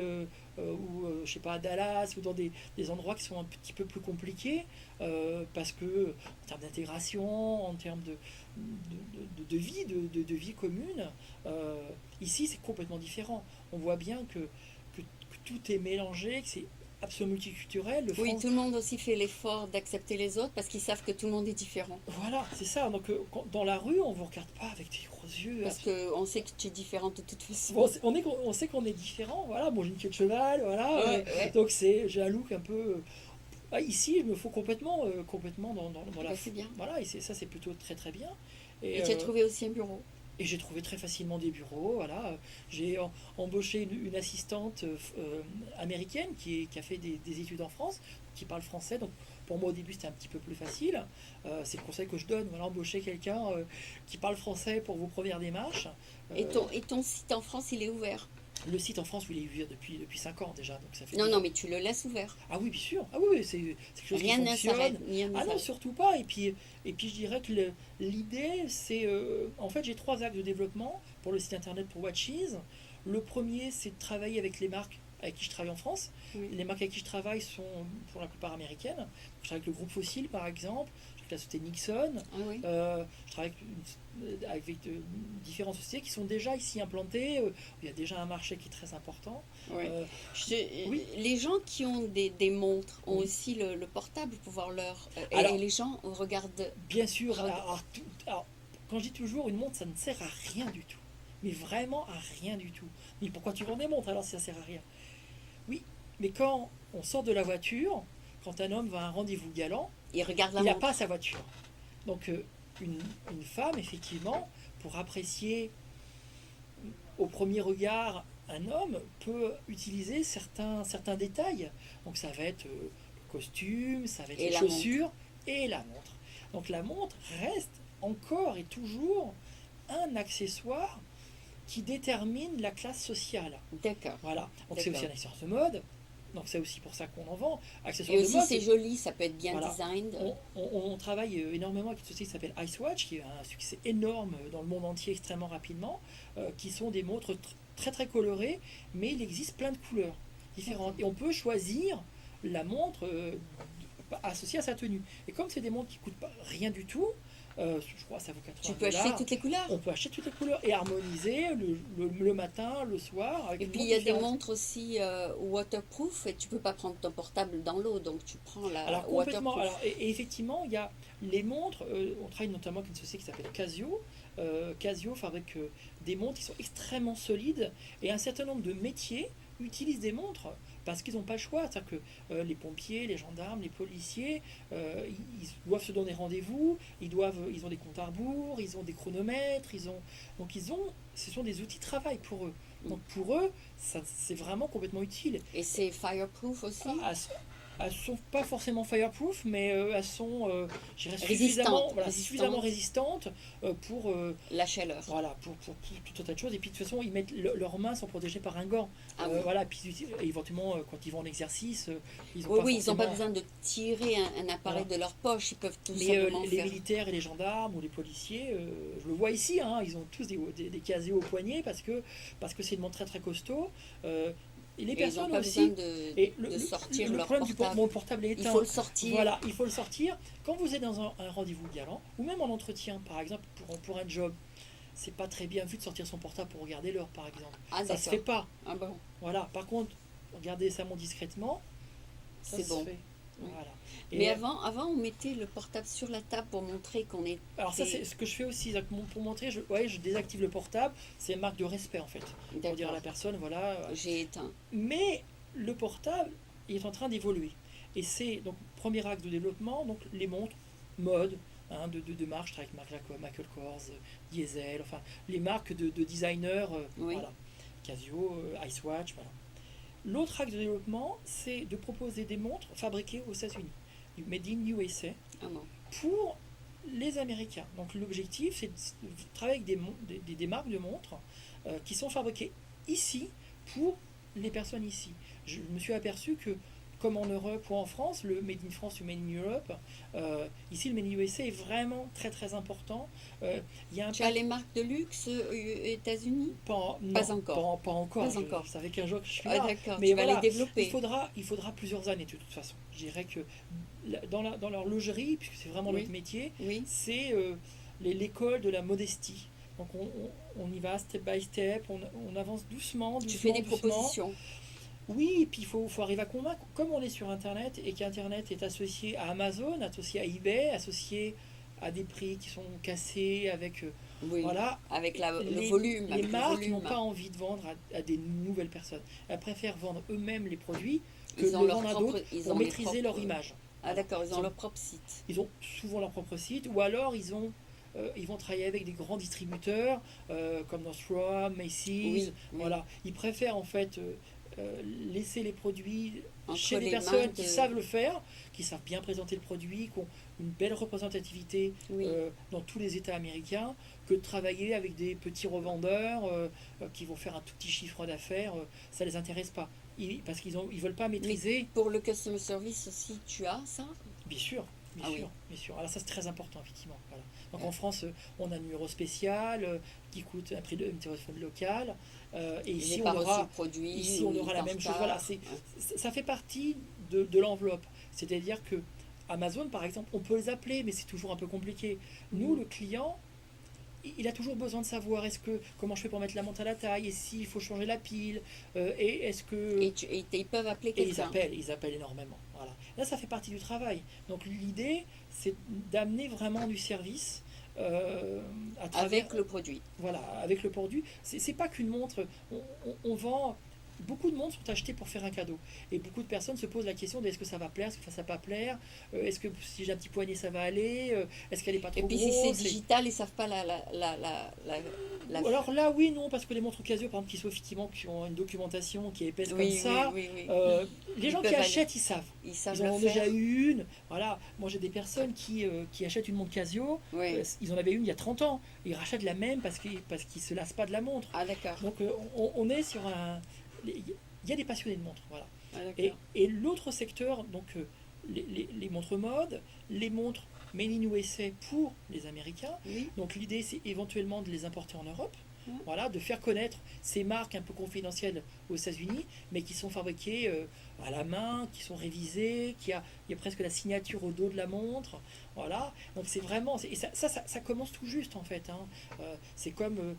ou je sais pas, à Dallas ou dans des endroits qui sont un petit peu plus compliqués, parce que en termes d'intégration, en termes de vie, de vie commune, ici c'est complètement différent. On voit bien que tout est mélangé, que c'est absolument multiculturel. Oui, tout le monde aussi fait l'effort d'accepter les autres parce qu'ils savent que tout le monde est différent. Voilà, c'est ça. Donc dans la rue, on vous regarde pas avec des gros yeux. Parce qu'on sait que tu es différente de toute façon. Bon, on sait qu'on est différent. Voilà, bon, j'ai une queue de cheval, voilà. Ouais. Donc j'ai un look un peu. Ici, je me fous complètement dans la. C'est bien. Voilà, et ça c'est plutôt très très bien. Et tu as trouvé aussi un bureau. Et j'ai trouvé très facilement des bureaux. Voilà. J'ai embauché une assistante américaine qui a fait des études en France, qui parle français. Donc pour moi au début c'était un petit peu plus facile. C'est le conseil que je donne. Voilà, embaucher quelqu'un qui parle français pour vos premières démarches. Et ton site en France, il est ouvert? Le site en France, il est ouvert depuis 5 ans déjà. Donc ça fait Non, mais tu le laisses ouvert. Ah oui, bien sûr. Ah oui, c'est quelque chose Rien qui ne fonctionne. s'arrête. Ah non, surtout pas. Et puis je dirais que l'idée, c'est... en fait, j'ai 3 axes de développement pour le site internet pour Watchies. Le premier, c'est de travailler avec les marques avec qui je travaille en France. Oui. Les marques avec qui je travaille sont pour la plupart américaines. Je travaille avec le groupe Fossil, par exemple. Je travaille avec la société Nixon. Ah oui. Je travaille avec différentes sociétés qui sont déjà ici implantées. Il y a déjà un marché qui est très important. Oui. Oui. Les gens qui ont des montres ont Oui. aussi le portable pour pouvoir leur... Alors, et les gens regardent... Bien sûr. Alors, quand je dis toujours, une montre, ça ne sert à rien du tout. Mais vraiment à rien du tout. Mais pourquoi tu vends des montres alors si ça sert à rien? Oui, mais quand on sort de la voiture, quand un homme va à un rendez-vous galant, Ils regardent la il n'a montre. pas sa voiture. Donc une femme, effectivement, pour apprécier au premier regard un homme, peut utiliser certains détails. Donc ça va être le costume, ça va être Et les la chaussures et la montre. Donc la montre reste encore et toujours un accessoire qui détermine la classe sociale. D'accord. Voilà. Donc c'est aussi un accessoire de mode. Donc c'est aussi pour ça qu'on en vend. Accessoires Et de aussi mode. c'est joli, ça peut être bien Voilà. designed. On travaille énormément avec une société qui s'appelle Icewatch, qui a un succès énorme dans le monde entier extrêmement rapidement, qui sont des montres très très colorées, mais il existe plein de couleurs différentes. Et on peut choisir la montre associée à sa tenue. Et comme c'est des montres qui ne coûtent pas rien du tout, je crois que ça vaut 80 Tu peux acheter toutes les couleurs. On peut acheter toutes les couleurs et harmoniser le matin, le soir. Avec et puis il y a des montres aussi waterproof et tu peux pas prendre ton portable dans l'eau, donc tu prends la alors, complètement. waterproof. Et effectivement, il y a les montres. On travaille notamment avec une société qui s'appelle Casio. Casio fabrique des montres qui sont extrêmement solides et un certain nombre de métiers utilisent des montres parce qu'ils n'ont pas le choix. C'est-à-dire que les pompiers, les gendarmes, les policiers, ils doivent se donner rendez-vous, ils ont des comptes à rebours, ils ont des chronomètres, ce sont des outils de travail pour eux. Donc pour eux, c'est vraiment complètement utile. Et c'est fireproof aussi. Elles sont pas forcément fireproof, mais elles sont suffisamment résistantes pour la chaleur. Voilà, pour tout un tas de choses. Et puis de toute façon, ils mettent leurs mains sont protégées par un gant. Ah oui. Voilà, puis éventuellement quand ils vont en exercice, ils n'ont pas besoin de tirer un appareil de leur poche, ils peuvent tout simplement les militaires et les gendarmes ou les policiers, je le vois ici, hein, ils ont tous des casiers au poignet parce que c'est une montre très très costaud. Et les personnes ils n'ont pas aussi. besoin de sortir leur portable. Mon portable est éteint. Il faut le sortir. Voilà, il faut le sortir. Quand vous êtes dans un rendez-vous galant, ou même en entretien, par exemple, pour un job, c'est pas très bien vu de sortir son portable pour regarder l'heure, par exemple. Ça se fait pas. Ah bon. Voilà, par contre, regardez ça discrètement, c'est bon. Se fait. Voilà. Mais avant, on mettait le portable sur la table pour montrer qu'on est. Alors ça, c'est ce que je fais aussi. Pour montrer, je désactive le portable. C'est une marque de respect, en fait. Pour dire à la personne, voilà. J'ai éteint. Mais le portable, il est en train d'évoluer. Et c'est, donc, premier axe de développement, donc les montres, mode, hein, de marque. Je travaille avec Michael Kors, Diesel, enfin, les marques de designers, oui. Voilà. Casio, Icewatch, voilà. L'autre axe de développement, c'est de proposer des montres fabriquées aux États-Unis, du Made in USA, pour les Américains. Donc l'objectif, c'est de travailler avec des marques de montres qui sont fabriquées ici pour les personnes ici. Je me suis aperçu que, comme en Europe ou en France, le Made in France ou Made in Europe, ici le Made in USA est vraiment très très important. Tu as les marques de luxe aux États-Unis? Pas encore. Pas encore. Je savais qu'un jour que je suis là. Mais tu vas les développer. Il faudra plusieurs années de toute façon. Je dirais que dans leur logerie, puisque c'est vraiment notre métier, c'est l'école de la modestie. Donc on y va step by step, on avance doucement. Tu fais des propositions. Oui, et puis faut arriver à convaincre. Comme on est sur Internet et qu'Internet est associé à Amazon, associé à eBay, associé à des prix qui sont cassés, avec Oui, voilà, avec le les, volume, les avec le marques n'ont volume. pas envie de vendre à des nouvelles personnes. Elles préfèrent vendre eux-mêmes les produits que Ils de ont le leur vendre à d'autres propre, ils pour ont les maîtriser leur propres. image. Ah Voilà. d'accord, ils ont leur propre site. Ils ont souvent leur propre site, ou alors ils vont travailler avec des grands distributeurs comme Nordstrom, Macy's. Oui, oui. Voilà, ils préfèrent en fait laisser les produits Entre chez des les mains personnes qui de. savent le faire, qui savent bien présenter le produit, qui ont une belle représentativité Oui. dans tous les États américains, que de travailler avec des petits revendeurs qui vont faire un tout petit chiffre d'affaires. Ça les intéresse pas. Parce ils veulent pas Mais maîtriser. pour le customer service aussi, tu as ça? Bien sûr, bien Ah oui. sûr, bien sûr. Alors ça c'est très important effectivement. Voilà. Donc Euh, en France, on a un numéro spécial qui coûte un prix de un téléphone local. Et Ils ici réparent aussi le produit ici ou on il aura est la en même chose. Voilà, retard. Ouais. ça fait partie de l'enveloppe. C'est-à-dire que Amazon par exemple, on peut les appeler, mais c'est toujours un peu compliqué. Nous, Mhm. le client, il a toujours besoin de savoir comment je fais pour mettre la montre à la taille, et s'il faut changer la pile, et est-ce que Et ils peuvent appeler et quelqu'un ils appellent énormément. Voilà. Là, ça fait partie du travail. Donc l'idée, c'est d'amener vraiment du service à travers, avec le produit. voilà, avec le produit. C'est pas qu'une montre. On vend. Beaucoup de montres sont achetées pour faire un cadeau. Et beaucoup de personnes se posent la question de est-ce que ça va plaire, est-ce que ça va pas plaire, est-ce que si j'ai un petit poignet ça va aller, est-ce qu'elle est pas Et trop puis si c'est grosse. digital, ils savent pas la. Alors là, oui, non, parce que les montres Casio, par exemple, qui ont une documentation qui est épaisse comme Oui, oui, ça, oui, oui. les Ils gens qui peuvent aller. achètent, ils savent. Ils savent Ils en le ont faire. déjà eu une. Voilà, moi j'ai des personnes qui achètent une montre Casio, Oui. ils en avaient une il y a 30 ans, ils rachètent la même parce qu'ils se lassent pas de la montre. Ah d'accord. Donc on est sur un. Il y a des passionnés de montres, voilà. Ah d'accord. Et l'autre secteur, donc les montres mode, les montres made in USA pour les Américains. Oui. Donc l'idée, c'est éventuellement de les importer en Europe. Ouais. Voilà, de faire connaître ces marques un peu confidentielles aux États-Unis, mais qui sont fabriquées à la main, qui sont révisées, il y a presque la signature au dos de la montre. Voilà, donc c'est vraiment. Et ça commence tout juste en fait. Hein. C'est comme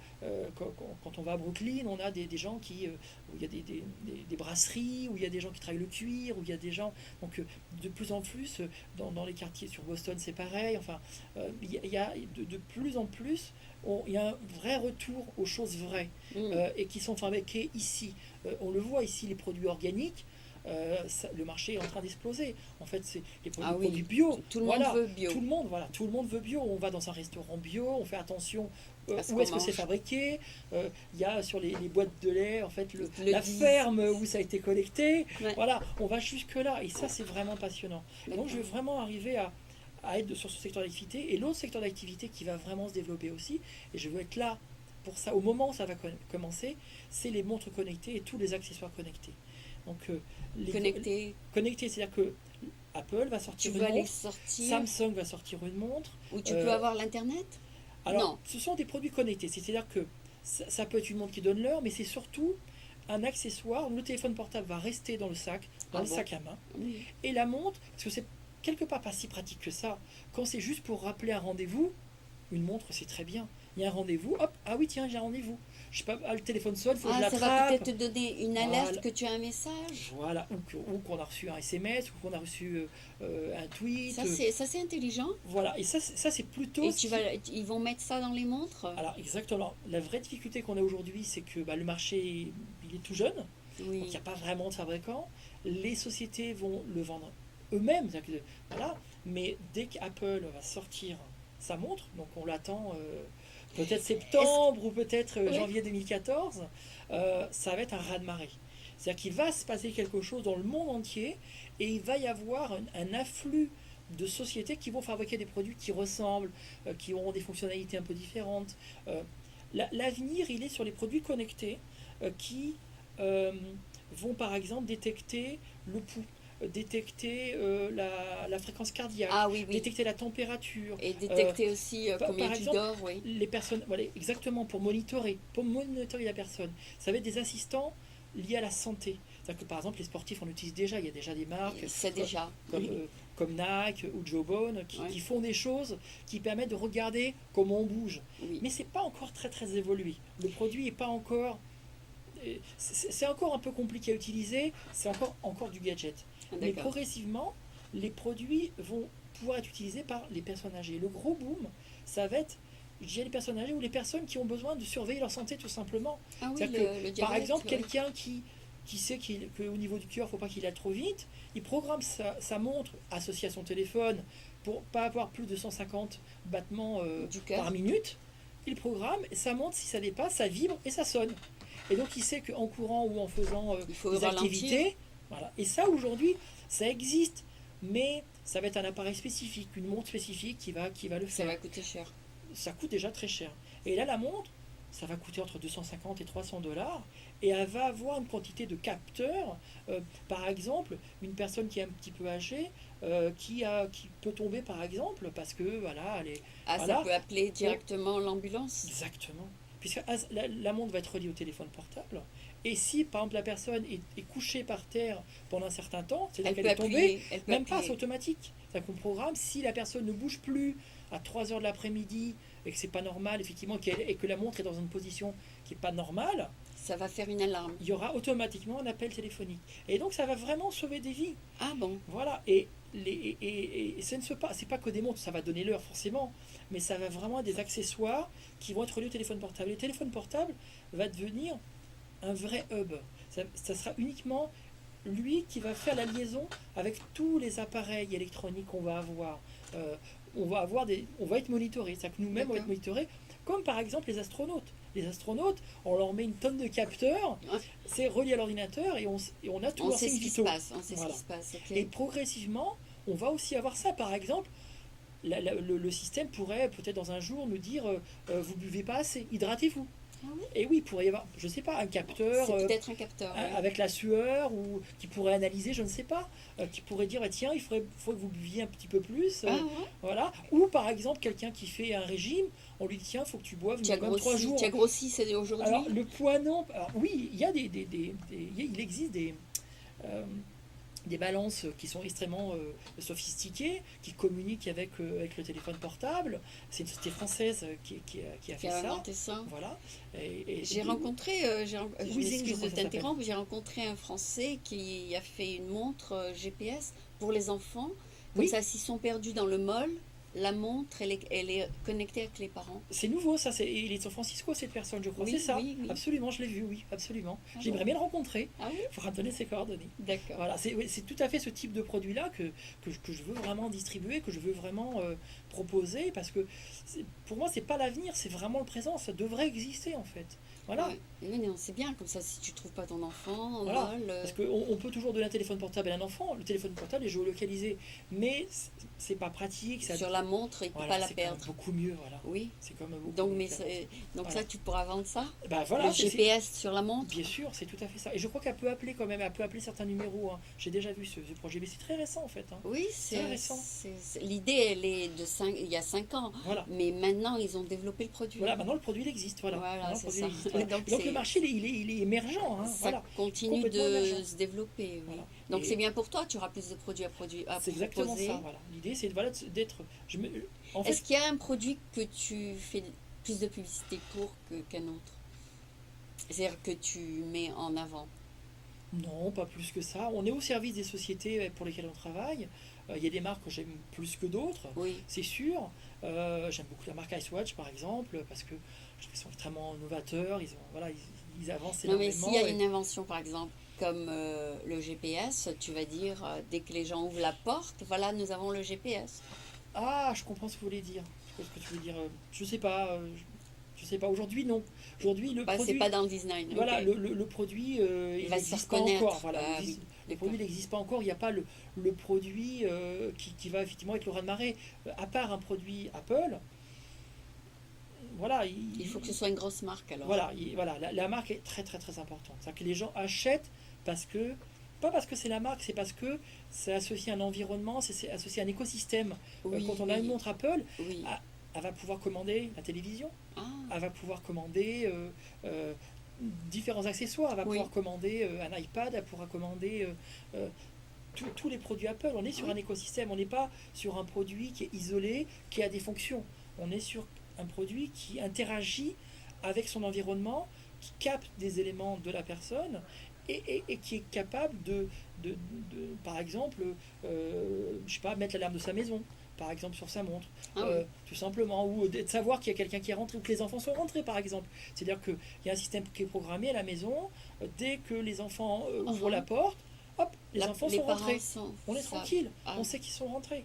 quand on va à Brooklyn, on a des gens où il y a des brasseries, où il y a des gens qui travaillent le cuir, où il y a des gens. Donc de plus en plus, dans les quartiers sur Boston, c'est pareil. Enfin, il y a de plus en plus il y a un vrai retour aux choses vraies Mm. et qui sont fabriquées ici. On le voit ici, les produits organiques, le marché est en train d'exploser. En fait, c'est les Ah produits oui. bio. Tout le monde Voilà, veut bio. tout le monde veut bio. On va dans un restaurant bio, on fait attention À ce où qu'on est-ce que c'est mange. fabriqué. Il y a sur les boîtes de lait, en fait, Le la 10. ferme où ça a été collecté. Ouais. Voilà, on va jusque là et ça, c'est vraiment passionnant. D'accord. Donc, je veux vraiment arriver à être sur ce secteur d'activité. Et l'autre secteur d'activité qui va vraiment se développer aussi, et je veux être là pour ça, au moment où ça va commencer, c'est les montres connectées et tous les accessoires connectés. Donc, Connecté. connectés, c'est-à-dire que Apple va Tu sortir veux une aller montre, sortir Samsung va sortir une montre. où tu euh, peux avoir l'internet? alors, Non. ce sont des produits connectés, c'est-à-dire que ça peut être une montre qui donne l'heure, mais c'est surtout un accessoire. Le téléphone portable va rester dans le sac, Ah bon? sac à main. Oui. Et la montre, parce que c'est quelque part pas si pratique que ça, quand c'est juste pour rappeler un rendez-vous, une montre c'est très bien. Il y a un rendez-vous, hop, ah oui tiens, j'ai un rendez-vous. Je sais pas, le téléphone sonne, il faut que je Ah, ça va l'attrape. peut-être te donner une Voilà. alerte que tu as un message. Voilà, ou qu'on a reçu un SMS, ou qu'on a reçu un tweet. Ça c'est intelligent. Voilà, et ça c'est plutôt. Et ils vont mettre ça dans les montres. Alors exactement. La vraie difficulté qu'on a aujourd'hui, c'est que le marché il est tout jeune, donc il Oui. n'y a pas vraiment de fabricants. Les sociétés vont le vendre eux-mêmes, voilà. Mais dès qu'Apple va sortir sa montre, donc on l'attend peut-être septembre ou peut-être Oui. janvier 2014, ça va être un raz-de-marée. C'est-à-dire qu'il va se passer quelque chose dans le monde entier et il va y avoir un afflux de sociétés qui vont fabriquer des produits qui ressemblent, qui auront des fonctionnalités un peu différentes. L'avenir, il est sur les produits connectés qui vont par exemple détecter le pouls, détecter la fréquence cardiaque, Ah oui, oui. détecter la température. Et détecter aussi combien par tu exemple, dors, oui. les personnes, voilà, exactement, pour monitorer la personne. Ça va être des assistants liés à la santé. C'est-à-dire que par exemple, les sportifs, on utilise déjà, il y a déjà des marques C'est déjà. comme, Oui. comme Nike ou Jawbone qui, Ouais. qui font des choses qui permettent de regarder comment on bouge. Oui. Mais c'est pas encore très très évolué. Le produit est pas encore c'est encore un peu compliqué à utiliser, c'est encore du gadget. Mais D'accord. progressivement, les produits vont pouvoir être utilisés par les personnes âgées. Le gros boom, ça va être, je dirais, les personnes âgées ou les personnes qui ont besoin de surveiller leur santé tout simplement. Ah oui, C'est-à-dire le que, par diabète, exemple, oui. quelqu'un qui sait qu'au niveau du cœur, il ne faut pas qu'il aille trop vite, il programme sa montre associée à son téléphone pour pas avoir plus de 150 battements Du cœur. par minute. Il programme, sa montre, si ça dépasse, ça vibre et ça sonne. Et donc il sait qu'en courant ou en faisant Il faut des ralentir. activités, voilà. Et ça aujourd'hui, ça existe, mais ça va être un appareil spécifique, une montre spécifique qui va le Ça faire. va coûter cher. Ça coûte déjà très cher. Et là, la montre, ça va coûter entre 250 et 300 dollars, et elle va avoir une quantité de capteurs. Par exemple, une personne qui est un petit peu âgée, qui peut tomber par exemple, parce que voilà, elle est. Ah, Voilà. ça peut appeler directement l'ambulance. Exactement. Puisque la montre va être reliée au téléphone portable. Et si, par exemple, la personne est couchée par terre pendant un certain temps, c'est-à-dire Elle qu'elle peut est tombée, appuyer. Elle peut même pas, c'est appuyer. automatique. C'est-à-dire qu'on programme, si la personne ne bouge plus à 3 heures de l'après-midi et que c'est pas normal, effectivement, et que la montre est dans une position qui n'est pas normale, Ça va faire une alarme. il y aura automatiquement un appel téléphonique. Et donc, ça va vraiment sauver des vies. Ah bon. Voilà. Et c'est pas que des montres, ça va donner l'heure forcément, mais ça va vraiment être des accessoires qui vont être reliés au téléphone portable. Et le téléphone portable va devenir un vrai hub. Ça sera uniquement lui qui va faire la liaison avec tous les appareils électroniques qu'on va avoir. On va être monitoré, c'est-à-dire que nous-mêmes on va être D'accord. monitorés, comme par exemple les astronautes. Les astronautes, on leur met une tonne de capteurs, Ah. c'est relié à l'ordinateur et on a tous On leurs sait ce signes qui se vitaux. passe. On sait Voilà. ce qui se passe. Ok. Et progressivement, on va aussi avoir ça. Par exemple, le système pourrait peut-être dans un jour nous dire vous buvez pas assez, hydratez-vous. Ah oui. Et oui, il pourrait y avoir, je sais pas, un capteur C'est peut-être un capteur. Ouais. avec la sueur ou qui pourrait analyser, je ne sais pas, qui pourrait dire bah, tiens, faut que vous buviez un petit peu plus, Ah ouais. voilà. Ou par exemple quelqu'un qui fait un régime, on lui dit tiens, faut que tu boives Tu as minimum 3 grossi. jours. Tu as grossi, c'est aujourd'hui. Alors le poids non, alors oui, il y a il existe des balances qui sont extrêmement sophistiquées, qui communiquent avec le téléphone portable. C'est une société française qui a Qui fait a ça. inventé ça. Voilà. J'ai rencontré, je Wheezing, je m'excuse crois de que ça s'appelle. t'interrompre, j'ai rencontré un Français qui a fait une montre GPS pour les enfants. Comme Oui. ça, s'ils sont perdus dans le mall, la montre, elle est connectée avec les parents. C'est nouveau, ça. Il est de San Francisco, cette personne, je crois. Oui, C'est ça. oui, oui. Absolument, je l'ai vu, oui, absolument. Ah J'aimerais bon. bien le rencontrer. Ah oui. Il faudra me donner ses coordonnées. D'accord. Voilà, c'est tout à fait ce type de produit-là que je veux vraiment distribuer, que je veux vraiment proposer, parce que pour moi, c'est pas l'avenir, c'est vraiment le présent. Ça devrait exister, en fait. Voilà. Ouais. Oui, non, c'est bien, comme ça, si tu trouves pas ton enfant en Voilà. mall, Parce qu'on peut toujours donner un téléphone portable à un enfant. Le téléphone portable est géolocalisé, mais c'est pas pratique. Ça, sur la montre, il ne peut voilà, pas la c'est quand même perdre. beaucoup mieux. Voilà. Oui. C'est quand même beaucoup Donc, mieux. donc Voilà. ça, tu pourras vendre ça. Bah, voilà, Le GPS sur la montre. bien sûr, c'est tout à fait ça. Et je crois qu'elle peut appeler quand même, elle peut appeler certains numéros. Hein. J'ai déjà vu ce projet, mais c'est très récent en fait. Hein. Oui, C'est récent. l'idée, elle est il y a 5 ans. Voilà. Mais maintenant, ils ont développé le produit. Voilà, maintenant le produit il existe. Voilà. Voilà, Maintenant, le c'est produit, ça. il existe, voilà. Donc, Donc le marché il est émergent. Hein. Ça Voilà. continue Complètement de émergent. se développer. Oui. Voilà. Donc Et c'est bien pour toi, tu auras plus de produits à c'est exactement proposer. ça. Voilà. L'idée c'est voilà, d'être. En fait, Est-ce qu'il y a un produit que tu fais plus de publicité pour qu'un autre? C'est-à-dire que tu mets en avant? non, pas plus que ça. On est au service des sociétés pour lesquelles on travaille. Il y a des marques que j'aime plus que d'autres, Oui. c'est sûr. J'aime beaucoup la marque Icewatch par exemple, parce que je trouve qu'ils sont extrêmement novateurs. Ils avancent Non, mais énormément. s'il y a une invention, par exemple, comme le GPS, tu vas dire, dès que les gens ouvrent la porte, voilà, nous avons le GPS. Ah, je comprends ce que vous voulez dire. Je sais pas ce que tu veux dire. Je sais pas. Je sais pas. Aujourd'hui, non. Aujourd'hui, le Bah, c'est produit. pas dans le design. Voilà, ok. le produit, il Il va se faire n'existe pas connaître. encore. Voilà, Ah, il existe- oui, le d'accord. produit n'existe pas encore. Il n'y a pas le produit qui va effectivement être le raz-de-marée. À part un produit Apple, voilà. Il faut que ce soit une grosse marque alors. Voilà, voilà la marque est très très très importante. C'est-à-dire que les gens achètent parce que, pas parce que c'est la marque, c'est parce que c'est associé à un environnement, c'est associé à un écosystème. Oui, Quand on a oui, une montre Apple, oui. ah, elle va pouvoir commander la télévision, Ah, elle va pouvoir commander différents accessoires, elle va Oui. pouvoir commander un iPad, elle pourra commander tous les produits Apple. On est sur Oui. un écosystème, on n'est pas sur un produit qui est isolé, qui a des fonctions. On est sur un produit qui interagit avec son environnement qui capte des éléments de la personne et qui est capable par exemple, je sais pas, mettre l'alarme de sa maison, par exemple sur sa montre, Oui. tout simplement, ou de savoir qu'il y a quelqu'un qui est rentré ou que les enfants sont rentrés, par exemple. C'est-à-dire qu'il y a un système qui est programmé à la maison, dès que les enfants ouvrent la porte, hop, les enfants sont rentrés. On est tranquille, on sait qu'ils sont rentrés.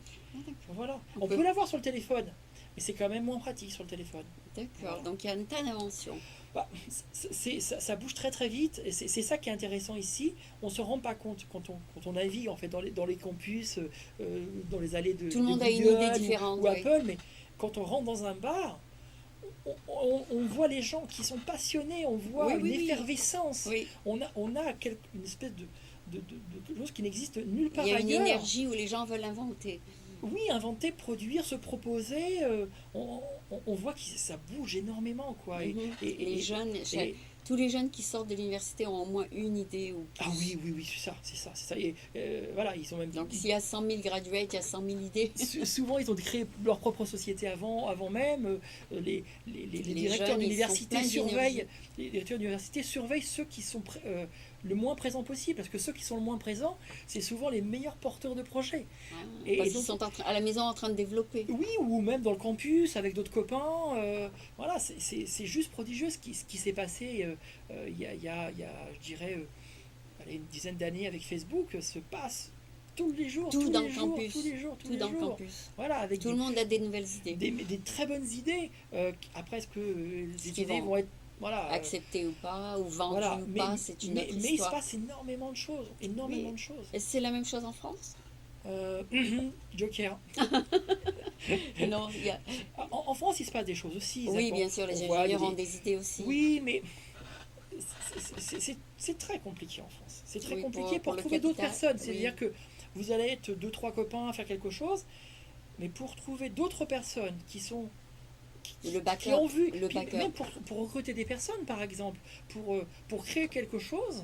Voilà. On peut l'avoir sur le téléphone, mais c'est quand même moins pratique sur le téléphone. D'accord, Voilà. donc il y a un tas d'inventions. Bah, ça bouge très très vite et c'est ça qui est intéressant ici. On se rend pas compte quand on navigue en fait dans les campus, dans les allées de Tout le monde a une Google idée différente. ou Apple, mais quand on rentre dans un bar, on voit les gens qui sont passionnés, on voit une effervescence. Oui. On a une espèce de chose qui n'existe nulle part Il y a ailleurs. une énergie où les gens veulent inventer. Oui, inventer, produire, se proposer, on voit que ça bouge énormément, quoi. Les jeunes, tous les jeunes qui sortent de l'université ont au moins une idée ou plus. Ah oui, c'est ça. Et voilà, ils ont même. Donc s'il y a 100 000 graduates, il y a 100 000 idées. Souvent, ils ont créé leur propre société avant même. Les directeurs d'université surveillent. Les directeurs d'université surveillent ceux qui sont le moins présents possible, parce que ceux qui sont le moins présents, c'est souvent les meilleurs porteurs de projets. Parce qu'ils sont à la maison en train de développer. Oui, ou même dans le campus avec d'autres copains. Voilà, c'est juste prodigieux ce qui s'est passé il y a, je dirais, une dizaine d'années avec Facebook, se passe tous les jours, tout tous dans les le jours, campus. tous les jours, tous tout les dans jours. Le campus. Voilà, avec tout le monde a des nouvelles idées. Des très bonnes idées. Après, est-ce que les idées vont être acceptées ou pas, ou vendues ou pas, c'est une autre histoire. Mais il se passe énormément de choses, de choses. Est-ce que c'est la même chose en France? Joker. Non, en France, il se passe des choses aussi. Oui, bien sûr, les ingénieurs ont des idées aussi. Oui, mais c'est très compliqué en France. C'est très compliqué pour trouver d'autres personnes. C'est-à-dire que vous allez être 2-3 copains à faire quelque chose, mais pour trouver d'autres personnes qui sont qui ont vu, même pour recruter des personnes, par exemple, pour créer quelque chose.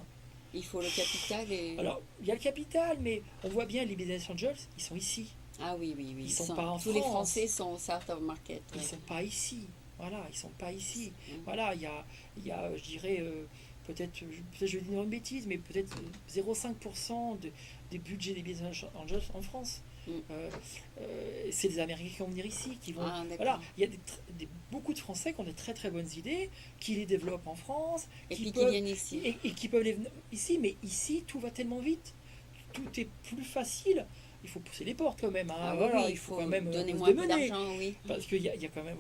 Il faut le capital. Alors, il y a le capital, mais on voit bien les business angels, ils sont ici. Ah oui. Ils sont pas en France. Tous les Français sont out of market. Ils sont pas ici. Voilà, ils sont pas ici. Voilà, il y a, je dirais, peut-être je vais dire une bêtise, mais peut-être 0,5% des budgets des business angels en France. C'est des Américains qui vont venir ici, qui vont. Voilà, il y a beaucoup de Français qui ont des très très bonnes idées, qui les développent en France, qui viennent ici, et qui peuvent les venir ici. Mais ici, tout va tellement vite, tout est plus facile. Il faut pousser les portes quand même. Il faut quand même donner moins d'argent, parce qu'il y a quand même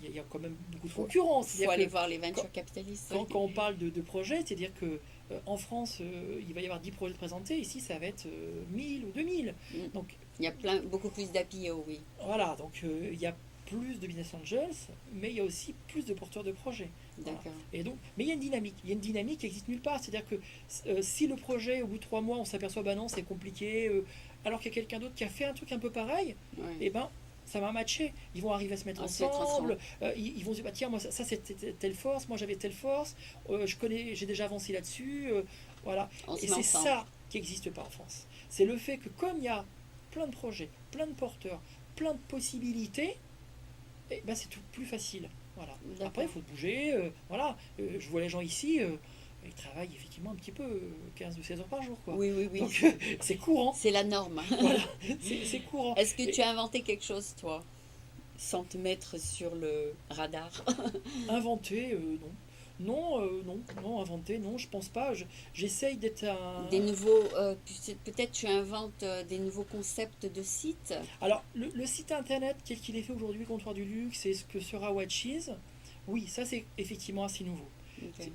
il y a quand même beaucoup de concurrence. Il faut aller voir les venture capitalistes. Quand on parle de projets, c'est-à-dire que en France, il va y avoir 10 projets présentés. Ici, ça va être 1000 ou 2000. Donc, il y a beaucoup plus d'APO, oui. Voilà, donc il y a plus de business angels, mais il y a aussi plus de porteurs de projets. D'accord. Voilà. Et donc, mais il y a une dynamique. Il y a une dynamique qui n'existe nulle part. C'est-à-dire que si le projet, au bout de 3 mois, on s'aperçoit, non, c'est compliqué, alors qu'il y a quelqu'un d'autre qui a fait un truc un peu pareil, et ça va matcher. Ils vont arriver à se mettre ensemble. Ils vont se dire, tiens, moi, ça c'était telle force, moi j'avais telle force, j'ai déjà avancé là-dessus. Voilà. Et c'est ça qui n'existe pas en France. C'est le fait que comme il y a plein de projets, plein de porteurs, plein de possibilités, c'est tout plus facile. Voilà. Après, il faut bouger. Voilà. Je vois les gens ici. Ils travaillent effectivement un petit peu, 15 ou 16 heures par jour. Quoi. Oui. Donc, c'est courant. C'est la norme. Voilà, c'est courant. Est-ce que tu as inventé quelque chose, toi, sans te mettre sur le radar? Inventer, non. Non, inventer, non, je pense pas. J'essaye d'être un... Des nouveaux... peut-être tu inventes des nouveaux concepts de sites. Alors, le site internet, tel qu'il est fait aujourd'hui, Comptoir du Luxe, et ce que sera Watches, oui, ça c'est effectivement assez nouveau. Okay.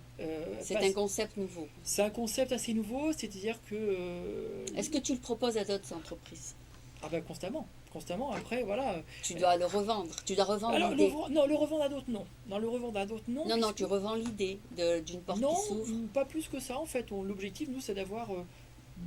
C'est un concept nouveau. C'est un concept assez nouveau, c'est-à-dire que... Est-ce que tu le proposes à d'autres entreprises? Constamment. Après, voilà. Tu dois le revendre. Tu dois revendre l'idée. Non, le revendre à d'autres, non. Non, tu revends l'idée d'une porte qui s'ouvre. Non, pas plus que ça, en fait. L'objectif, nous, c'est d'avoir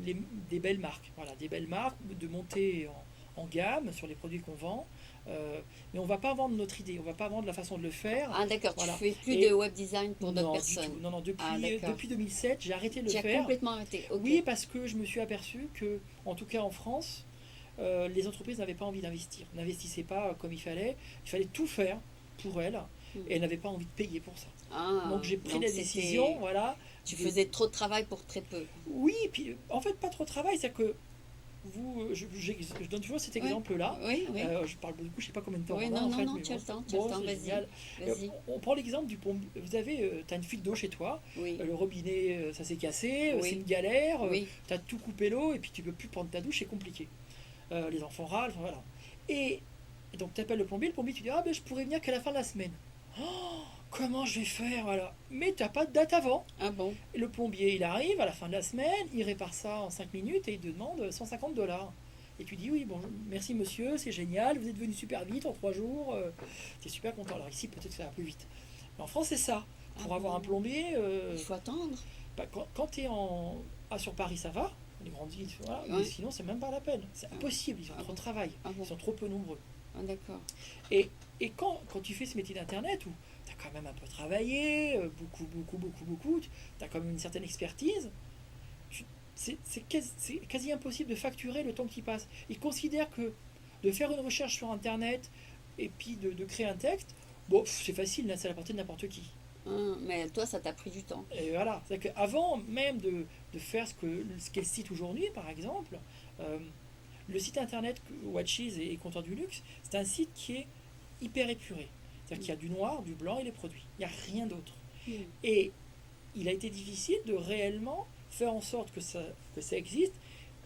des belles marques. Voilà, des belles marques, de monter en gamme sur les produits qu'on vend. Mais on ne va pas vendre notre idée, on ne va pas vendre la façon de le faire. Ah d'accord, voilà. Tu ne fais plus de web design pour d'autres personnes. Non, depuis 2007, j'ai arrêté de le faire. Tu as complètement arrêté, okay. Oui, parce que je me suis aperçu que, en tout cas en France, les entreprises n'avaient pas envie d'investir, n'investissaient pas comme il fallait tout faire pour elles, et elles n'avaient pas envie de payer pour ça. Ah, Donc j'ai pris donc la c'était... décision, voilà. Tu de- faisais trop de travail pour très peu. Oui, puis en fait pas trop de travail, c'est que je donne toujours cet Oui, exemple-là. oui, oui. Je parle beaucoup, je sais pas combien de temps Oui, on a non, en non, fait, non, mais tu as bon, le temps, tu as le bon, temps, c'est vas-y, génial. vas-y. On prend l'exemple du pompe. Vous avez, t'as une fuite d'eau chez toi, Oui, le robinet ça s'est cassé, c'est oui, une galère, oui. t'as tout coupé l'eau et puis tu peux plus prendre ta douche, c'est compliqué. Les enfants râlent, enfin, voilà. Et donc t'appelles le plombier tu dis ah ben je pourrais venir qu'à la fin de la semaine. Oh, comment je vais faire, voilà. Mais t'as pas de date avant. Ah bon? Et le plombier il arrive à la fin de la semaine, il répare ça en 5 minutes et il te demande 150 $. Et tu dis oui, bon, merci monsieur, c'est génial, vous êtes venu super vite en 3 jours, t'es super content. Alors ici peut-être que ça va plus vite. Mais en France c'est ça. Ah Pour avoir un bon? plombier, Il faut attendre. bah, quand tu es sur Paris, ça va, les grandes villes, voilà, mais Ouais. sinon, c'est même pas la peine. C'est impossible, ils ont Ah trop bon? de travail, Ah bon? ils sont trop peu nombreux. Ah d'accord. Et quand tu fais ce métier d'internet où tu as quand même un peu travaillé, beaucoup, tu as quand même une certaine expertise, c'est quasi impossible de facturer le temps que tu passes. Ils considèrent que de faire une recherche sur internet et puis de créer un texte, bon, c'est facile, là, c'est à la portée de n'importe qui. Mais toi, ça t'a pris du temps. Et voilà, c'est qu'avant même de faire ce qu'est le site aujourd'hui, par exemple, euh, le site internet Watches et Comptoir du Luxe, c'est un site qui est hyper épuré. C'est-à-dire qu'il y a du noir, du blanc et les produits. Il n'y a rien d'autre. Mm. Et il a été difficile de réellement faire en sorte que ça existe,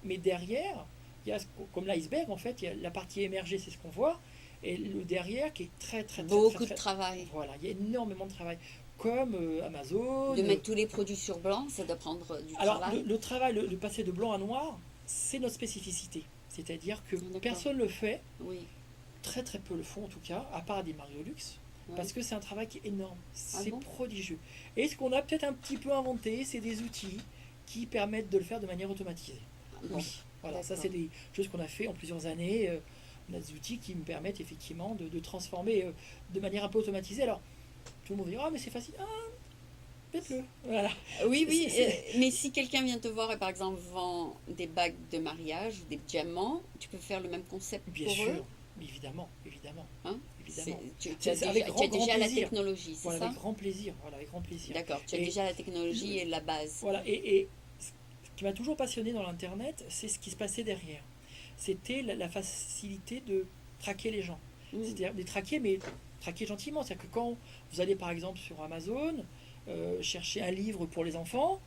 mais derrière, il y a, comme l'iceberg, en fait, il y a la partie émergée, c'est ce qu'on voit, et le derrière qui est Beaucoup de travail. Voilà, il y a énormément de travail. Comme Amazon. De mettre tous les produits sur blanc, ça doit prendre du Alors, travail. le travail, le passer de blanc à noir, c'est notre spécificité. C'est-à-dire que D'accord. personne ne le fait, Oui. très très peu le font en tout cas, à part des marques de luxe, Ouais. parce que c'est un travail qui est énorme, c'est bon? prodigieux. Et ce qu'on a peut-être un petit peu inventé, c'est des outils qui permettent de le faire de manière automatisée. Bon, Oui, voilà, ça d'accord. c'est des choses qu'on a fait en plusieurs années. On a des outils qui me permettent effectivement de transformer de manière un peu automatisée. Alors, tout le monde dit, ah mais c'est facile, ah, faites-le. Voilà. Oui, oui, C'est- mais si quelqu'un vient te voir et par exemple vend des bagues de mariage, des diamants, tu peux faire le même concept Bien pour sûr, eux. évidemment, évidemment, Hein? évidemment. Tu as C'est avec déjà, grand, tu as grand déjà la plaisir. technologie, c'est Voilà, ça? avec grand plaisir. Voilà, avec grand plaisir. D'accord, tu as Et- déjà la technologie et la base. Voilà, et ce qui m'a toujours passionné dans l'Internet, c'est ce qui se passait derrière. C'était la facilité de traquer les gens. Mm. C'est-à-dire de traquer, mais traquer gentiment. C'est-à-dire que quand vous allez par exemple sur Amazon, chercher un livre pour les enfants,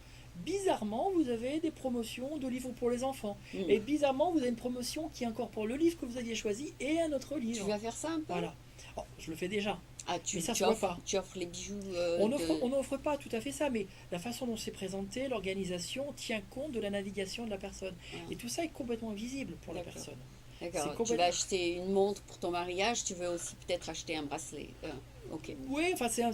bizarrement vous avez des promotions de livres pour les enfants. Mm. Et bizarrement vous avez une promotion qui incorpore le livre que vous aviez choisi et un autre Tu livre. vas faire ça un peu? Voilà. Oh, je le fais déjà. Ah, Mais ça se voit pas. tu offres les bijoux On n'offre pas tout à fait ça, mais la façon dont c'est présenté, l'organisation tient compte de la navigation de la personne. Ah. Et tout ça est complètement visible pour la D'accord. personne. D'accord, c'est tu complètement- vas acheter une montre pour ton mariage, tu veux aussi peut-être acheter un bracelet. Ok. Oui, enfin c'est un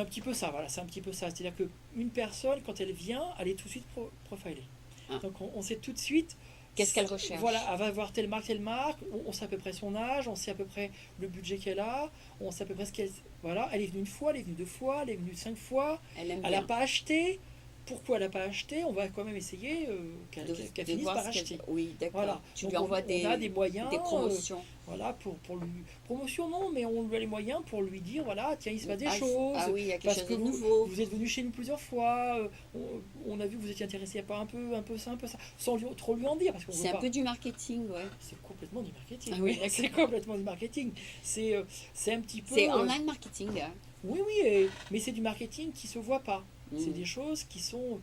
petit peu ça, voilà, c'est un petit peu ça. C'est-à-dire qu'une personne, quand elle vient, elle est tout de suite profilée. Ah. Donc on sait tout de suite. Qu'est-ce qu'elle recherche? Voilà, elle va voir telle marque, on sait à peu près son âge, on sait à peu près le budget qu'elle a, on sait à peu près ce qu'elle. Voilà, elle est venue une fois, elle est venue 2 fois, elle est venue 5 fois, Elle aime elle n'a bien. pas acheté. Pourquoi elle n'a pas acheté? On va quand même essayer qu'elle De finisse voir par ce qu'elle- acheter. Oui, d'accord. Voilà. Tu Donc lui envoies on a des moyens. des promotions. Voilà, pour lui. Promotion, non, mais on lui a les moyens pour lui dire voilà, tiens, il se passe des Ah, choses. ah oui, il y a quelque Parce chose que de nouveau. vous êtes venu chez nous plusieurs fois, on a vu que vous étiez intéressé par un peu ça, sans trop lui en dire. Parce qu'on C'est veut un pas. peu du marketing, ouais. C'est complètement du marketing. Ah oui, Oui, c'est complètement du marketing. C'est un petit peu. C'est online marketing. Hein. Oui, mais c'est du marketing qui se voit pas. C'est Mm. des choses qui sont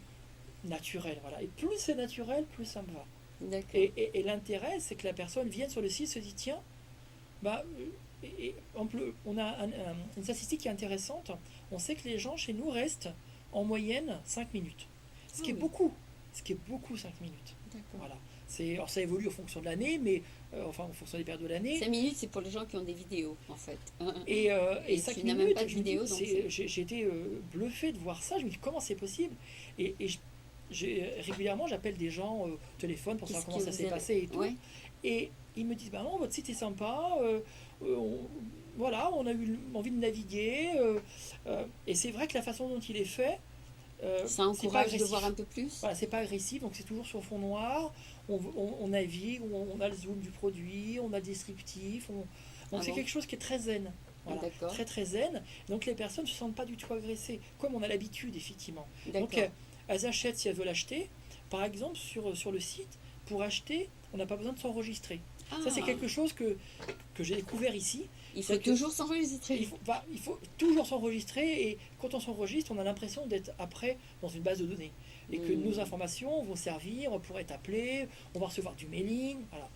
naturelles. Voilà. Et plus c'est naturel, plus ça me va. D'accord. Et l'intérêt, c'est que la personne vienne sur le site, se dit tiens, bah, on a une statistique qui est intéressante. On sait que les gens chez nous restent en moyenne 5 minutes. Ce qui Ah est oui. beaucoup. Ce qui est beaucoup 5 minutes. D'accord. Voilà. Alors ça évolue en fonction de l'année, mais enfin en fonction des périodes de l'année. 5 minutes, c'est pour les gens qui ont des vidéos, en fait. Et Et 5 tu n'as minutes, même pas de je me dis, vidéo, donc j'ai été bluffé de voir ça. Je me dis comment c'est possible. Et régulièrement, j'appelle des gens au téléphone pour savoir Qu'est-ce comment ça que s'est vous avez- passé et tout. Ouais. Et ils me disent bah non, votre site est sympa. Voilà, on a eu envie de naviguer. Et c'est vrai que la façon dont il est fait, Ça c'est pas encourage de agressif. voir un peu plus. Voilà, c'est pas agressif, donc c'est toujours sur fond noir. On navigue, on a le zoom du produit, on a le descriptif. Donc Ah c'est bon quelque chose qui est très zen. Voilà, D'accord. très très zen. Donc les personnes ne se sentent pas du tout agressées, comme on a l'habitude effectivement. Donc D'accord. elles achètent si elles veulent acheter. Par exemple, sur le site, pour acheter, on n'a pas besoin de s'enregistrer. Ça, c'est Ah, quelque chose que j'ai découvert ici. il faut C'est-à-dire que toujours s'enregistrer. il faut toujours s'enregistrer et quand on s'enregistre, on a l'impression d'être après dans une base de données. Et que nos informations vont servir pour être appelées, on va recevoir du mailing, voilà.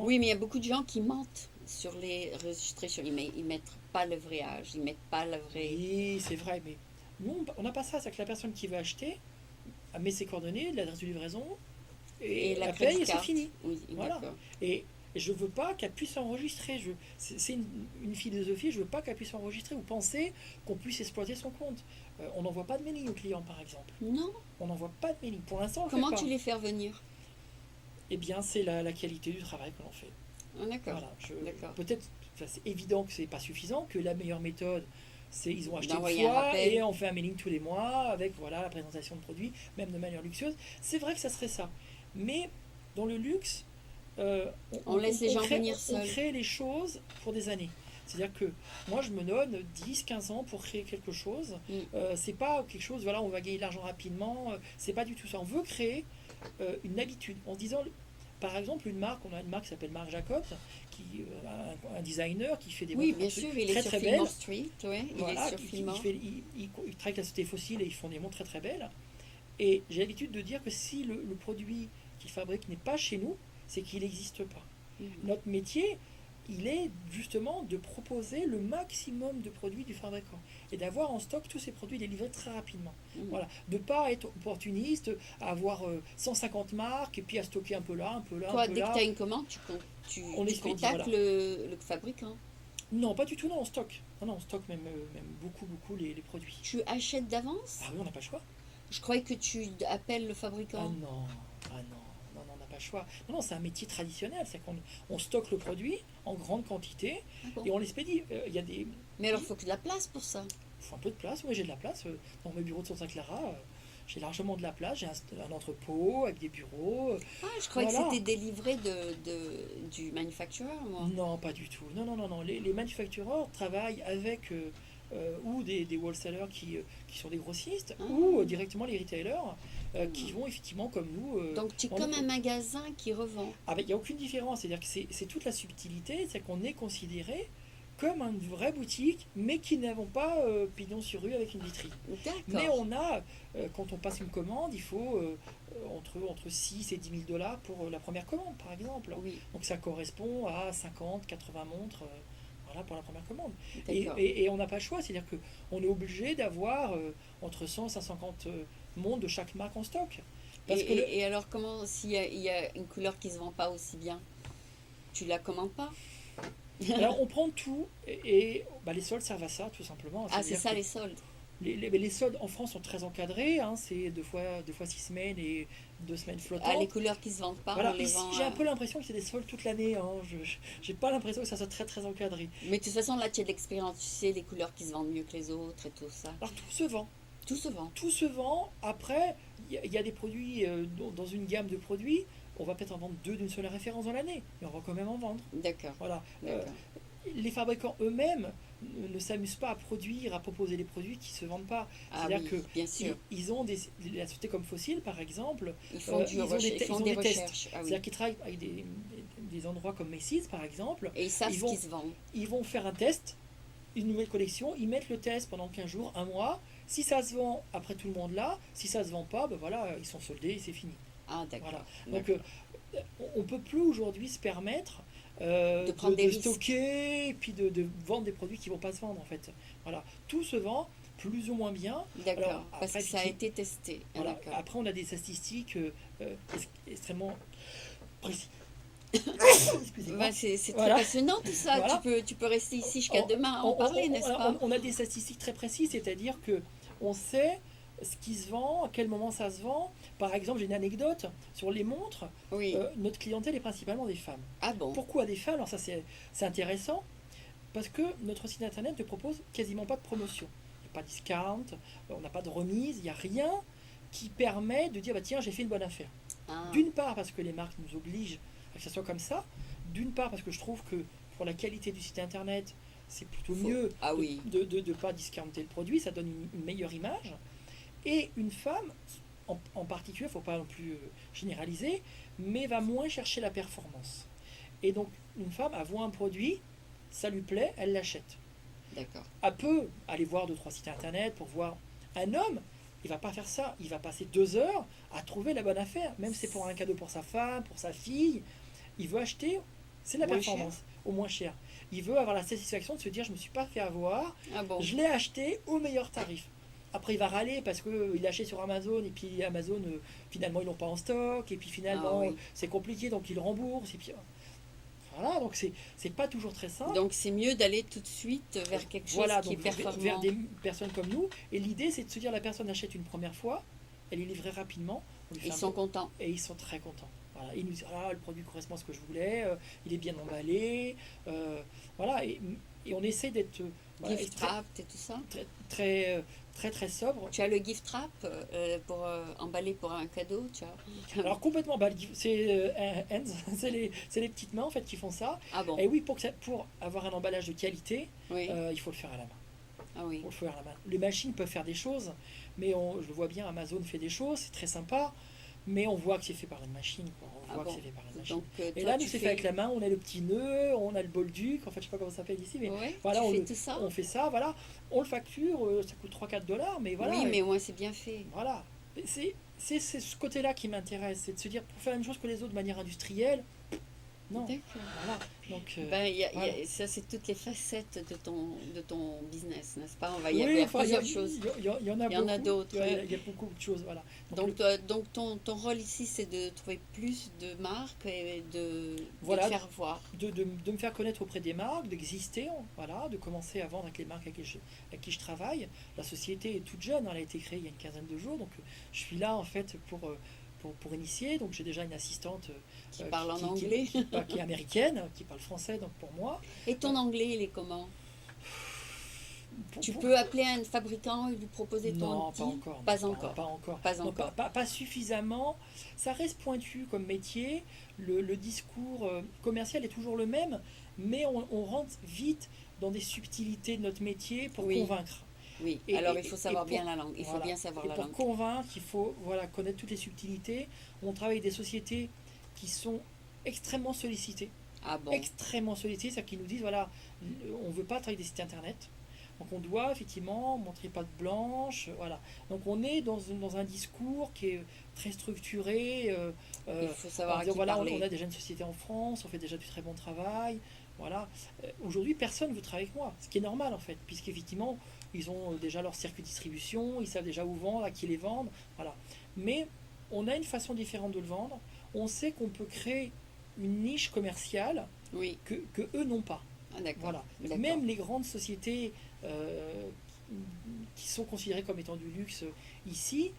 Oui, mais il y a beaucoup de gens qui mentent sur les registrations. Ils mettent pas le vrai âge, ils mettent pas le vrai. Oui, c'est vrai, mais nous, on n'a pas ça. C'est que la personne qui veut acheter met ses coordonnées, l'adresse de livraison, Et et la elle paye credit et c'est card. fini. Oui, Voilà. d'accord. Et je veux pas qu'elle puisse s'enregistrer. C'est une philosophie, je veux pas qu'elle puisse s'enregistrer ou penser qu'on puisse exploiter son compte. On n'envoie pas de mailing aux clients, par exemple. Non. On n'envoie pas de mailing. Pour l'instant, on le Comment fait pas. tu les fais venir? Eh bien, c'est la qualité du travail que l'on fait. Ah, d'accord. Voilà. D'accord. Peut-être, enfin, c'est évident que c'est pas suffisant, que la meilleure méthode, c'est ils ont acheté une D'envoyer un fois rappel. et on fait un mailing tous les mois avec voilà la présentation de produits, même de manière luxueuse. C'est vrai que ça serait ça. Mais dans le luxe, On laisse les gens venir on seuls. crée les choses pour des années. C'est-à-dire que moi, je me donne 10-15 ans pour créer quelque chose. Mm. C'est pas quelque chose, voilà, on va gagner de l'argent rapidement. C'est pas du tout ça. On veut créer une habitude en disant, par exemple, on a une marque qui s'appelle Marc Jacobs, un designer qui fait des Oui, montres bien sûr, il est très sur très Fillmore belles. Street. Ouais, il Voilà, est sur Fillmore. il travaille avec la société fossile et ils font des montres très très belles. Et j'ai l'habitude de dire que si le produit qu'il fabrique n'est pas chez nous, c'est qu'il n'existe pas. Mhm. Notre métier, il est justement de proposer le maximum de produits du fabricant et d'avoir en stock tous ces produits délivrés très rapidement. Mhm. Voilà, de ne pas être opportuniste, à avoir 150 marques et puis à stocker un peu là, un peu là, Toi, un peu dès que là. tu as une commande, On tu expédie, contactes voilà. le fabricant. Non, pas du tout, non, on stocke. Non, on stocke même beaucoup, beaucoup les produits. Tu achètes d'avance? Ah oui, on n'a pas le choix. Je croyais que tu appelles le Ah fabricant. non, on n'a pas le choix. Non, c'est un métier traditionnel, c'est qu'on on stocke le produit en grande quantité Ah bon. et on l'expédie. Il y a des, Mais alors, il faut que de la place pour ça. faut un peu de place. Moi, j'ai de la place dans mes bureaux de Santa-Clara. J'ai largement de la place. J'ai un entrepôt avec des bureaux. Ah, je croyais Voilà. que c'était délivré du manufacturer, moi. Non, pas du tout. Non. Les manufactureurs travaillent avec ou des wholesalers qui sont des grossistes Ah. ou directement les retailers qui vont effectivement comme nous. Donc, tu es vendre comme des un magasin qui revend. Ah ben, il n'y a aucune différence, c'est-à-dire que c'est toute la subtilité, c'est qu'on est considéré comme une vraie boutique, mais qui n'avons pas pignon sur rue avec une vitrine. Mais D'accord. on a, quand on passe une commande, il faut entre 6 et 10 000 dollars pour la première commande, par exemple. Oui, Donc ça correspond à 50, 80 montres voilà, pour la première commande. d'accord. Et on n'a pas le choix, c'est-à-dire qu'on est obligé d'avoir entre 100 et 150 montres de chaque marque en stock. Parce que Et alors, comment, s'il y a une couleur qui se vend pas aussi bien, tu la commandes pas? alors on prend tout et bah, les soldes servent à ça tout simplement. Ah, c'est C'est-à-dire ça que les soldes. les soldes en France sont très encadrés, hein, c'est deux fois 6 semaines et 2 semaines Ah, flottantes. les couleurs qui se vendent pas, Voilà, on les ici vend. j'ai un peu l'impression que c'est des soldes toute l'année. Hein. J'ai pas l'impression que ça soit très très encadré. Mais de toute façon, là, tu as de l'expérience, tu sais les couleurs qui se vendent mieux que les autres et tout ça. Alors tout se vend. Tout se vend. Tout se vend. Après, il y a des produits, dans une gamme de produits, on va peut-être en vendre 2 d'une seule référence dans l'année, mais on va quand même en vendre. D'accord, Voilà. d'accord. Les fabricants eux-mêmes ne s'amusent pas à produire, à proposer des produits qui ne se vendent pas. Ah C'est-à-dire oui, bien sûr. ils ont la société comme Fossile, par exemple, Ils font, ils ont des, ils font ils ont des des tests. recherches. Ah oui. C'est-à-dire qu'ils travaillent avec des endroits comme Macy's, par exemple. Et ils savent ils ce vont- qui se vend. Ils vont faire un test, une nouvelle collection, ils mettent le test pendant 15 jours, un mois. Si ça se vend, après tout le monde là. Si ça se vend pas, ben voilà, ils sont soldés et c'est fini. Ah, d'accord. Voilà. Donc d'accord. on ne peut plus aujourd'hui se permettre De prendre des risques. stocker et puis de vendre des produits qui ne vont pas se vendre en fait. Voilà. Tout se vend plus ou moins bien. D'accord, Alors, parce après, que ça a été testé. Ah, Voilà. d'accord. Après on a des statistiques extrêmement précises. Excusez-moi. Ouais, c'est très Voilà. passionnant tout ça. Voilà. Tu peux rester ici jusqu'à demain à en parler, n'est-ce pas? On a des statistiques très précises, c'est-à-dire que on sait ce qui se vend, à quel moment ça se vend. Par exemple, j'ai une anecdote sur les montres. Oui. Notre clientèle est principalement des femmes. Ah bon? Pourquoi des femmes? Alors ça c'est intéressant parce que notre site internet ne propose quasiment pas de promotion. Il n'y a pas de discount, on n'a pas de remise, il n'y a rien qui permet de dire bah tiens j'ai fait une bonne affaire. Ah, D'une part parce que les marques nous obligent à que ça soit comme ça. D'une part parce que je trouve que pour la qualité du site internet, c'est plutôt mieux Ah oui. de pas discounter le produit, ça donne une meilleure image. Et une femme, en particulier, il ne faut pas non plus généraliser, mais va moins chercher la performance. Et donc, une femme, elle voit un produit, ça lui plaît, elle l'achète. D'accord. Elle peut aller voir 2-3 sites internet pour voir. Un homme, il va pas faire ça. Il va passer 2 heures à trouver la bonne affaire. Même si c'est pour un cadeau pour sa femme, pour sa fille. Il veut acheter, c'est la Moins performance, cher. au moins cher. Il veut avoir la satisfaction de se dire je me suis pas fait avoir, Ah bon. je l'ai acheté au meilleur tarif. Après il va râler parce qu'il l'a acheté sur Amazon et puis Amazon finalement ils l'ont pas en stock et puis Ah finalement oui. c'est compliqué donc il le rembourse et puis voilà donc c'est pas toujours très simple. Donc c'est mieux d'aller tout de suite vers quelque chose Voilà, qui est donc vers performant. des personnes comme nous. Et l'idée, c'est de se dire la personne achète une première fois, elle est livrée rapidement, on lui fait Ils un sont contents. et ils sont très contents. Voilà, ils nous disent ah, le produit correspond à ce que je voulais, il est bien emballé, voilà, et on essaie d'être voilà, Gift wrap et tout ça. très, très, très, très sobre. Tu as le gift wrap pour emballer pour un cadeau, tu as. Alors complètement, bah, c'est hands, c'est les petites mains en fait qui font ça. Ah bon. Et oui, pour avoir un emballage de qualité, Oui. il faut le faire à la main. Ah oui. Faut le faire à la main. Les machines peuvent faire des choses, mais je le vois bien, Amazon fait des choses, c'est très sympa, mais on voit que c'est fait par une machine. Quoi. On Ah voit bon. que c'est fait par une machine. Donc Et toi là, nous, tu c'est fait fais. avec la main, on a le petit nœud, on a le bolduc, en fait, je sais pas comment ça s'appelle ici, mais Ouais. voilà, Tu fais tout ça. on fait ça, voilà. On le facture, ça coûte 3-4 $, mais voilà. Oui, mais au moins c'est bien fait. Voilà. C'est ce côté-là qui m'intéresse, c'est de se dire, pour faire la même chose que les autres de manière industrielle, non. D'accord. Voilà. Donc, Ben, voilà. ça, c'est toutes les facettes de ton business, n'est-ce pas? On va y Oui, avoir enfin, il y, plusieurs choses. y en a Il y en a beaucoup. d'autres. Il y a beaucoup de choses, voilà. Donc, donc ton rôle ici, c'est de trouver plus de marques et de Voilà, te faire voir. de me faire connaître auprès des marques, d'exister, voilà, de commencer à vendre avec les marques avec qui je travaille. La société est toute jeune, hein, elle a été créée il y a une quinzaine de jours, donc je suis là en fait pour initier. Donc j'ai déjà une assistante Qui parle en anglais. qui est américaine, qui parle français, donc pour moi. Et ton anglais, il est comment? Tu Pour- peux appeler un fabricant et lui proposer ton Non, outil? pas encore. Pas non, encore. Pas encore. Pas Non, encore. pas suffisamment. Ça reste pointu comme métier. Le discours commercial est toujours le même, mais on rentre vite dans des subtilités de notre métier pour Oui. convaincre. Oui, Et- alors et- il faut et savoir pour- bien la langue. Il faut Voilà. bien savoir Et la pour langue. convaincre, il faut voilà, connaître toutes les subtilités. On travaille avec des sociétés qui sont extrêmement sollicitées. Ah bon. Extrêmement sollicitées, c'est-à-dire qu'ils nous disent voilà, on ne veut pas travailler avec des sites internet. Donc on doit effectivement montrer patte blanche, voilà. Donc on est dans un discours qui est très structuré. Il faut savoir En à disant, qui voilà, parler. on a déjà une société en France, on fait déjà du très bon travail. Voilà. Aujourd'hui, personne ne veut travailler avec moi, ce qui est normal en fait, puisqu'effectivement, ils ont déjà leur circuit de distribution, ils savent déjà où vendre, à qui les vendre. Voilà. Mais on a une façon différente de le vendre. On sait qu'on peut créer une niche commerciale Oui. que eux n'ont pas. Ah, d'accord. Voilà. D'accord. Même les grandes sociétés qui sont considérées comme étant du luxe ici,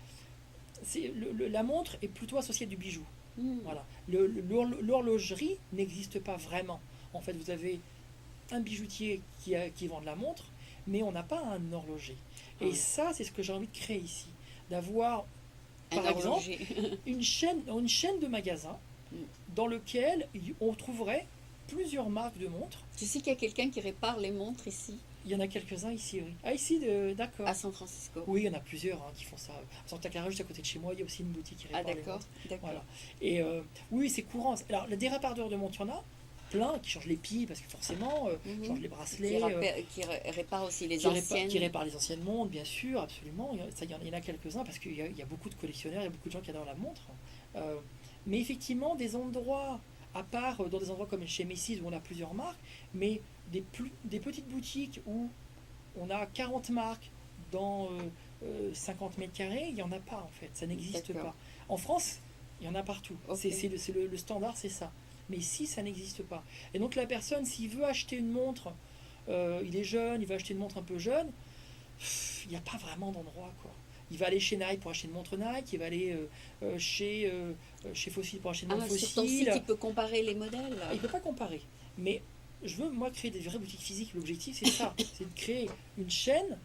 la montre est plutôt associée à du bijou. Hmm. Voilà. L'horlogerie n'existe pas vraiment. En fait, vous avez un bijoutier qui vend de la montre, mais on n'a pas un horloger. Et Ouais. ça, c'est ce que j'ai envie de créer ici. D'avoir, Un par exemple, horloger. une chaîne de magasins Mm. dans lequel on trouverait plusieurs marques de montres. Tu sais qu'il y a quelqu'un qui répare les montres ici, Il y en a quelques-uns ici, oui. Ah, ici, d'accord. à San Francisco. Oui, il y en a plusieurs qui font ça. À Santa Clara, juste à côté de chez moi, il y a aussi une boutique qui Ah, répare les d'accord. montres. D'accord. Voilà. Et oui, c'est courant. Alors, des réparateurs de montres, il y en a plein qui changent les piles parce que forcément, Mhm. changent les bracelets, Qui répare aussi les qui anciennes. qui réparent les anciennes montres, bien sûr, absolument. Il y en a quelques-uns parce qu'il y a beaucoup de collectionneurs, il y a beaucoup de gens qui adorent la montre. Euh, mais effectivement, des endroits, à part dans des endroits comme chez Macy's où on a plusieurs marques, mais des petites boutiques où on a 40 marques dans 50 mètres carrés, il n'y en a pas en fait, ça n'existe D'accord. pas. En France, il y en a partout. Ok. Le standard, c'est ça. Mais ici, ça n'existe pas. Et donc la personne, s'il veut acheter une montre, il est jeune, il veut acheter une montre un peu jeune, il n'y a pas vraiment d'endroit, quoi. Il va aller chez Nike pour acheter une montre Nike, il va aller chez Fossil pour acheter une montre Ah, sur ton site, Fossil. il peut comparer les modèles. Il ne peut pas comparer. Mais je veux, moi, créer des vraies boutiques physiques. L'objectif, c'est ça. C'est de créer une chaîne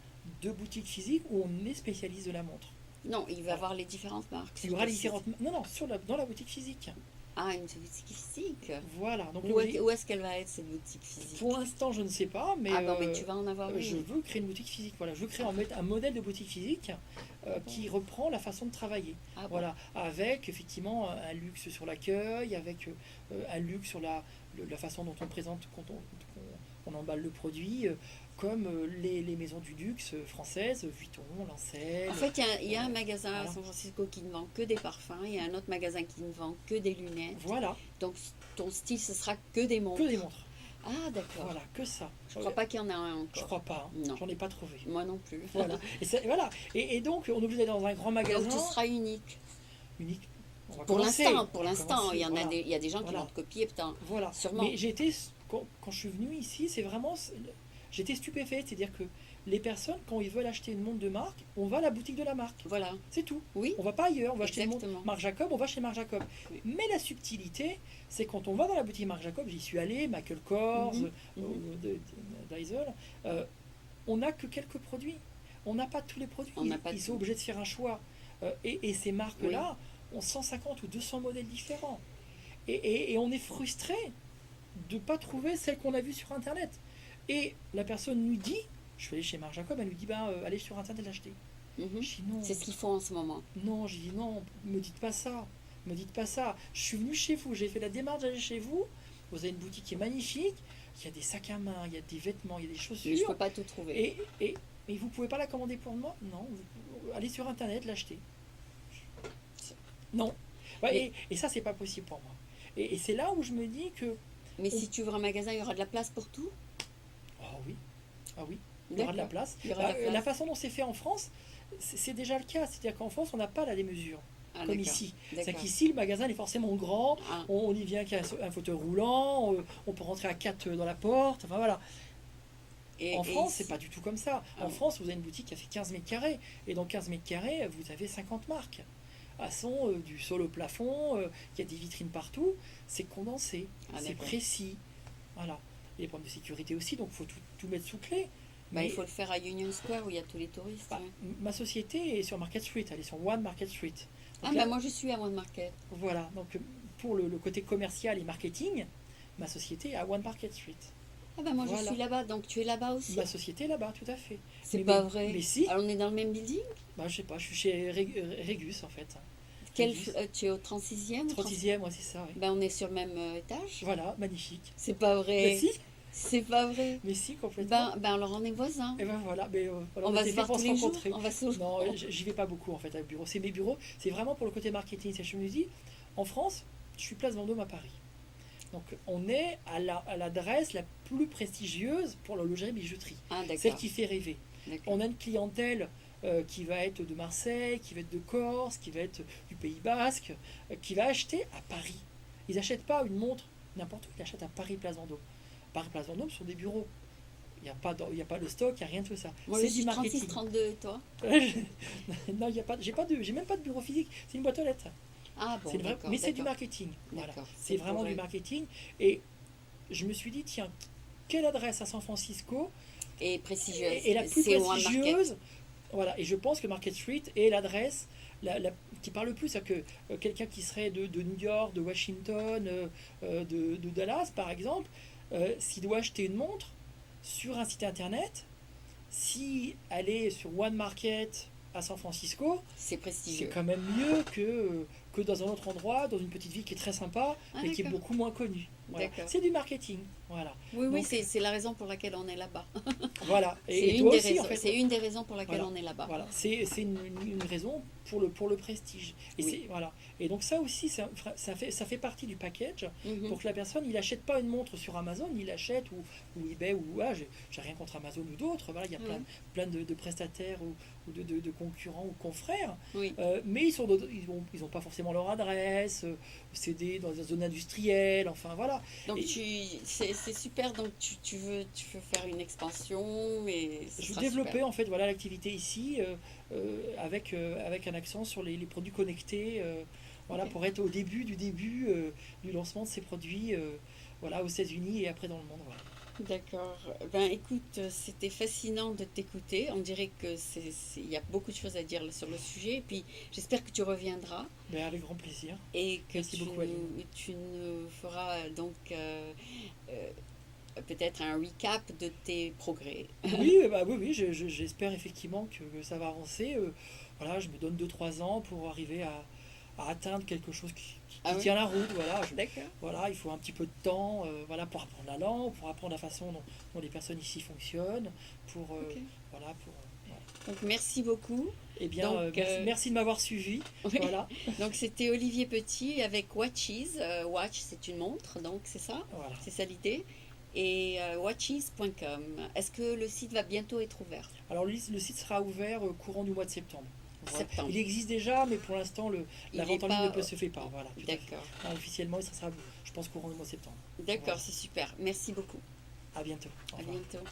de boutiques physiques où on est spécialiste de la montre. Non, il va voir les différentes marques. Il y sur aura ton les site. différentes... Non, non, dans la boutique physique. Ah, une boutique physique. Voilà. Donc Où est-ce qu'elle va être, cette boutique physique? pour l'instant, je ne sais pas, mais Ah bon, mais tu vas en avoir je une. veux créer une boutique physique. Voilà, je veux créer un modèle de boutique physique qui reprend la façon de travailler. Ah bon. Voilà, avec effectivement un luxe sur l'accueil, avec un luxe sur la façon dont on présente quand on emballe le produit, comme les maisons du luxe françaises, Vuitton, Lancel. En fait, il y a un magasin à voilà. San Francisco qui ne vend que des parfums. Il y a un autre magasin qui ne vend que des lunettes. Voilà, Donc, ton style, ce sera que des montres. que des montres. Ah, d'accord. Voilà, que ça. Je crois pas qu'il y en a un encore. Je crois pas, hein. Non. J'en ai pas trouvé. Moi non plus. Voilà. Voilà. Et donc, on est obligé d'aller dans un grand magasin. Donc, tu seras unique. Unique. On va Pour commencer. l'instant, On va commencer, il y en a voilà. il y a des gens qui Voilà. vont te copier, putain. Voilà. Sûrement. Mais quand je suis venu ici, j'étais stupéfaite. C'est-à-dire que les personnes, quand ils veulent acheter une montre de marque, on va à la boutique de la marque. Voilà. C'est tout. Oui. On va pas ailleurs. On va acheter une Exactement. montre Marc Jacob, on va chez Marc Jacob. Oui. Mais la subtilité, c'est quand on va dans la boutique Marc Jacob, j'y suis allé, Michael Kors, Diesel, on n'a que quelques produits. On n'a pas tous les produits. On n'a pas Ils sont tout. obligés de faire un choix. Et ces marques-là ont 150 ou 200 modèles différents. Et on est frustré de ne pas trouver celle qu'on a vue sur Internet. Et la personne nous dit, je suis allé chez Marc Jacob, elle nous dit, allez sur Internet l'acheter. Mhm. Je dis non. C'est ce qu'ils font en ce moment. Non, j'ai dit non, me dites pas ça. Me dites pas ça. Je suis venu chez vous, j'ai fait la démarche d'aller chez vous. Vous avez une boutique qui est magnifique. Il y a des sacs à main, il y a des vêtements, il y a des chaussures. Mais je peux pas tout trouver. Et vous pouvez pas la commander pour moi? Non. Allez sur Internet, l'acheter. Non. Ouais, et ça, c'est pas possible pour moi. Et c'est là où je me dis que... Mais si tu ouvres un magasin, il y aura de la place pour tout? Oh oui. Ah oui. Il y aura de la place. Il y aura de la place. La façon dont c'est fait en France, c'est déjà le cas. C'est-à-dire qu'en France, on n'a pas la démesure. Ah, Comme d'accord. ici. D'accord. C'est qu'ici, le magasin il est forcément grand. Ah. On y vient qu'un fauteuil roulant. On peut rentrer à 4 dans la porte. Enfin voilà. En France, ici- c'est pas du tout comme ça. Ah En oui. France, vous avez une boutique qui a fait 15 mètres carrés. Et dans 15 mètres carrés, vous avez 50 marques. À son du sol au plafond, il y a des vitrines partout. C'est condensé. Ah, C'est d'accord. précis. Voilà. Il y a des problèmes de sécurité aussi, donc il faut tout mettre sous clé. Bah, Mais il faut le faire à Union Square où il y a tous les touristes. bah, ouais. ma société est sur Market Street. Elle est sur One Market Street. Ah, Donc là, bah moi je suis à One Market. voilà. Donc pour le côté commercial et marketing, ma société est à One Market Street. Ah, bah moi je Voilà. suis là-bas, donc tu es là-bas aussi? Ma société est là-bas, tout à fait. C'est mais- pas mais- vrai. mais si. Alors on est dans le même building? Bah, je sais pas, je suis chez Régus en fait. Régus. Tu es au 36e? 36e, ouais, c'est ça. Ouais. Ben on est sur le même étage. Voilà, magnifique. C'est pas Mais vrai. si, C'est pas vrai. mais si, complètement. Ben alors on est voisins. Et ben voilà, mais voilà, On va était se fait voir pour tous se les jours. rencontrer. On va se... Non, j'y vais pas beaucoup en fait au bureau. C'est mes bureaux, c'est vraiment pour le côté marketing. C'est je me dis, en France, je suis place Vendôme à Paris. Donc on est à l'adresse la plus prestigieuse pour la lingerie bijouterie. Ah Celle d'accord. qui fait rêver. D'accord. On a une clientèle qui va être de Marseille, qui va être de Corse, qui va être du Pays Basque, qui va acheter à Paris. Ils n'achètent pas une montre n'importe où, ils achètent à Paris Place Vendôme. Paris Place Vendôme sont des bureaux. Il n'y a pas de stock, il n'y a rien de tout ça. Moi C'est je du suis marketing. 36-32 et toi? Non, il y a pas, j'ai même pas de bureau physique, c'est une boîte aux lettres. Ah bon, C'est une vraie- d'accord. mais c'est du d'accord. marketing. Voilà. D'accord. C'est vraiment pour, du marketing. Et je me suis dit, tiens, quelle adresse à San Francisco Et prestigieuse. est la plus C'est One Market. prestigieuse? Voilà, et je pense que Market Street est l'adresse qui parle le plus. C'est-à-dire que quelqu'un qui serait de New York, de Washington, de Dallas, par exemple, s'il doit acheter une montre sur un site internet, si elle est sur One Market à San Francisco, C'est c'est prestigieux. quand même mieux que dans un autre endroit, dans une petite ville qui est très sympa, Ah, mais qui est d'accord. beaucoup moins connue. Voilà. D'accord. C'est du marketing. Voilà. Oui, oui, Donc- c'est la raison pour laquelle on est là-bas. Voilà. C'est Et une toi des aussi, raisons. en fait. C'est une des raisons pour laquelle Voilà. on est là-bas. Voilà, c'est une raison pour le prestige. Et, Oui. voilà. Et donc ça aussi, ça fait partie du package Mhm. pour que la personne, il n'achète pas une montre sur Amazon, il achète ou eBay, ou j'ai rien contre Amazon ou d'autres, voilà, il y a Mhm. plein de prestataires ou de concurrents ou confrères, Oui. mais ils ont pas forcément leur adresse, c'est dans la zone industrielle, enfin voilà. Donc Et- c'est super. Donc tu veux faire une expansion et ce Je veux sera développer super. en fait voilà l'activité ici avec un accent sur les produits connectés, voilà, Ok. pour être au début du lancement de ces produits, voilà, aux États-Unis et après dans le monde. Voilà. D'accord. Ben écoute, c'était fascinant de t'écouter. On dirait que il y a beaucoup de choses à dire sur le sujet. Et puis j'espère que tu reviendras Mais avec grand plaisir. et que Merci beaucoup, Aline. tu nous feras donc euh, peut-être un recap de tes progrès. Oui, bah oui, oui, j'espère effectivement que ça va avancer. Voilà, je me donne 2 3 ans pour arriver à atteindre quelque chose Ah qui oui? tient la route. Voilà, D'accord. voilà, il faut un petit peu de temps, voilà, pour apprendre la langue, pour apprendre la façon dont les personnes ici fonctionnent, pour, Ok. voilà, pour, voilà. Donc merci beaucoup. Eh bien, Donc, merci de m'avoir suivi. oui. Voilà, Donc c'était Olivier Petit avec Watches. Watch, c'est une montre, donc c'est ça? voilà. C'est ça l'idée. Et watches.com. Est-ce que le site va bientôt être ouvert? Alors le site sera ouvert courant du mois de septembre. Voilà. Septembre. Il existe déjà, mais pour l'instant, la Il n'est vente en ligne ne pas. se fait pas. Voilà, tout à fait. D'accord. Alors, officiellement, ça sera, je pense, courant du mois de septembre. D'accord, Voilà. c'est super. Merci beaucoup. À bientôt. Au À revoir. bientôt.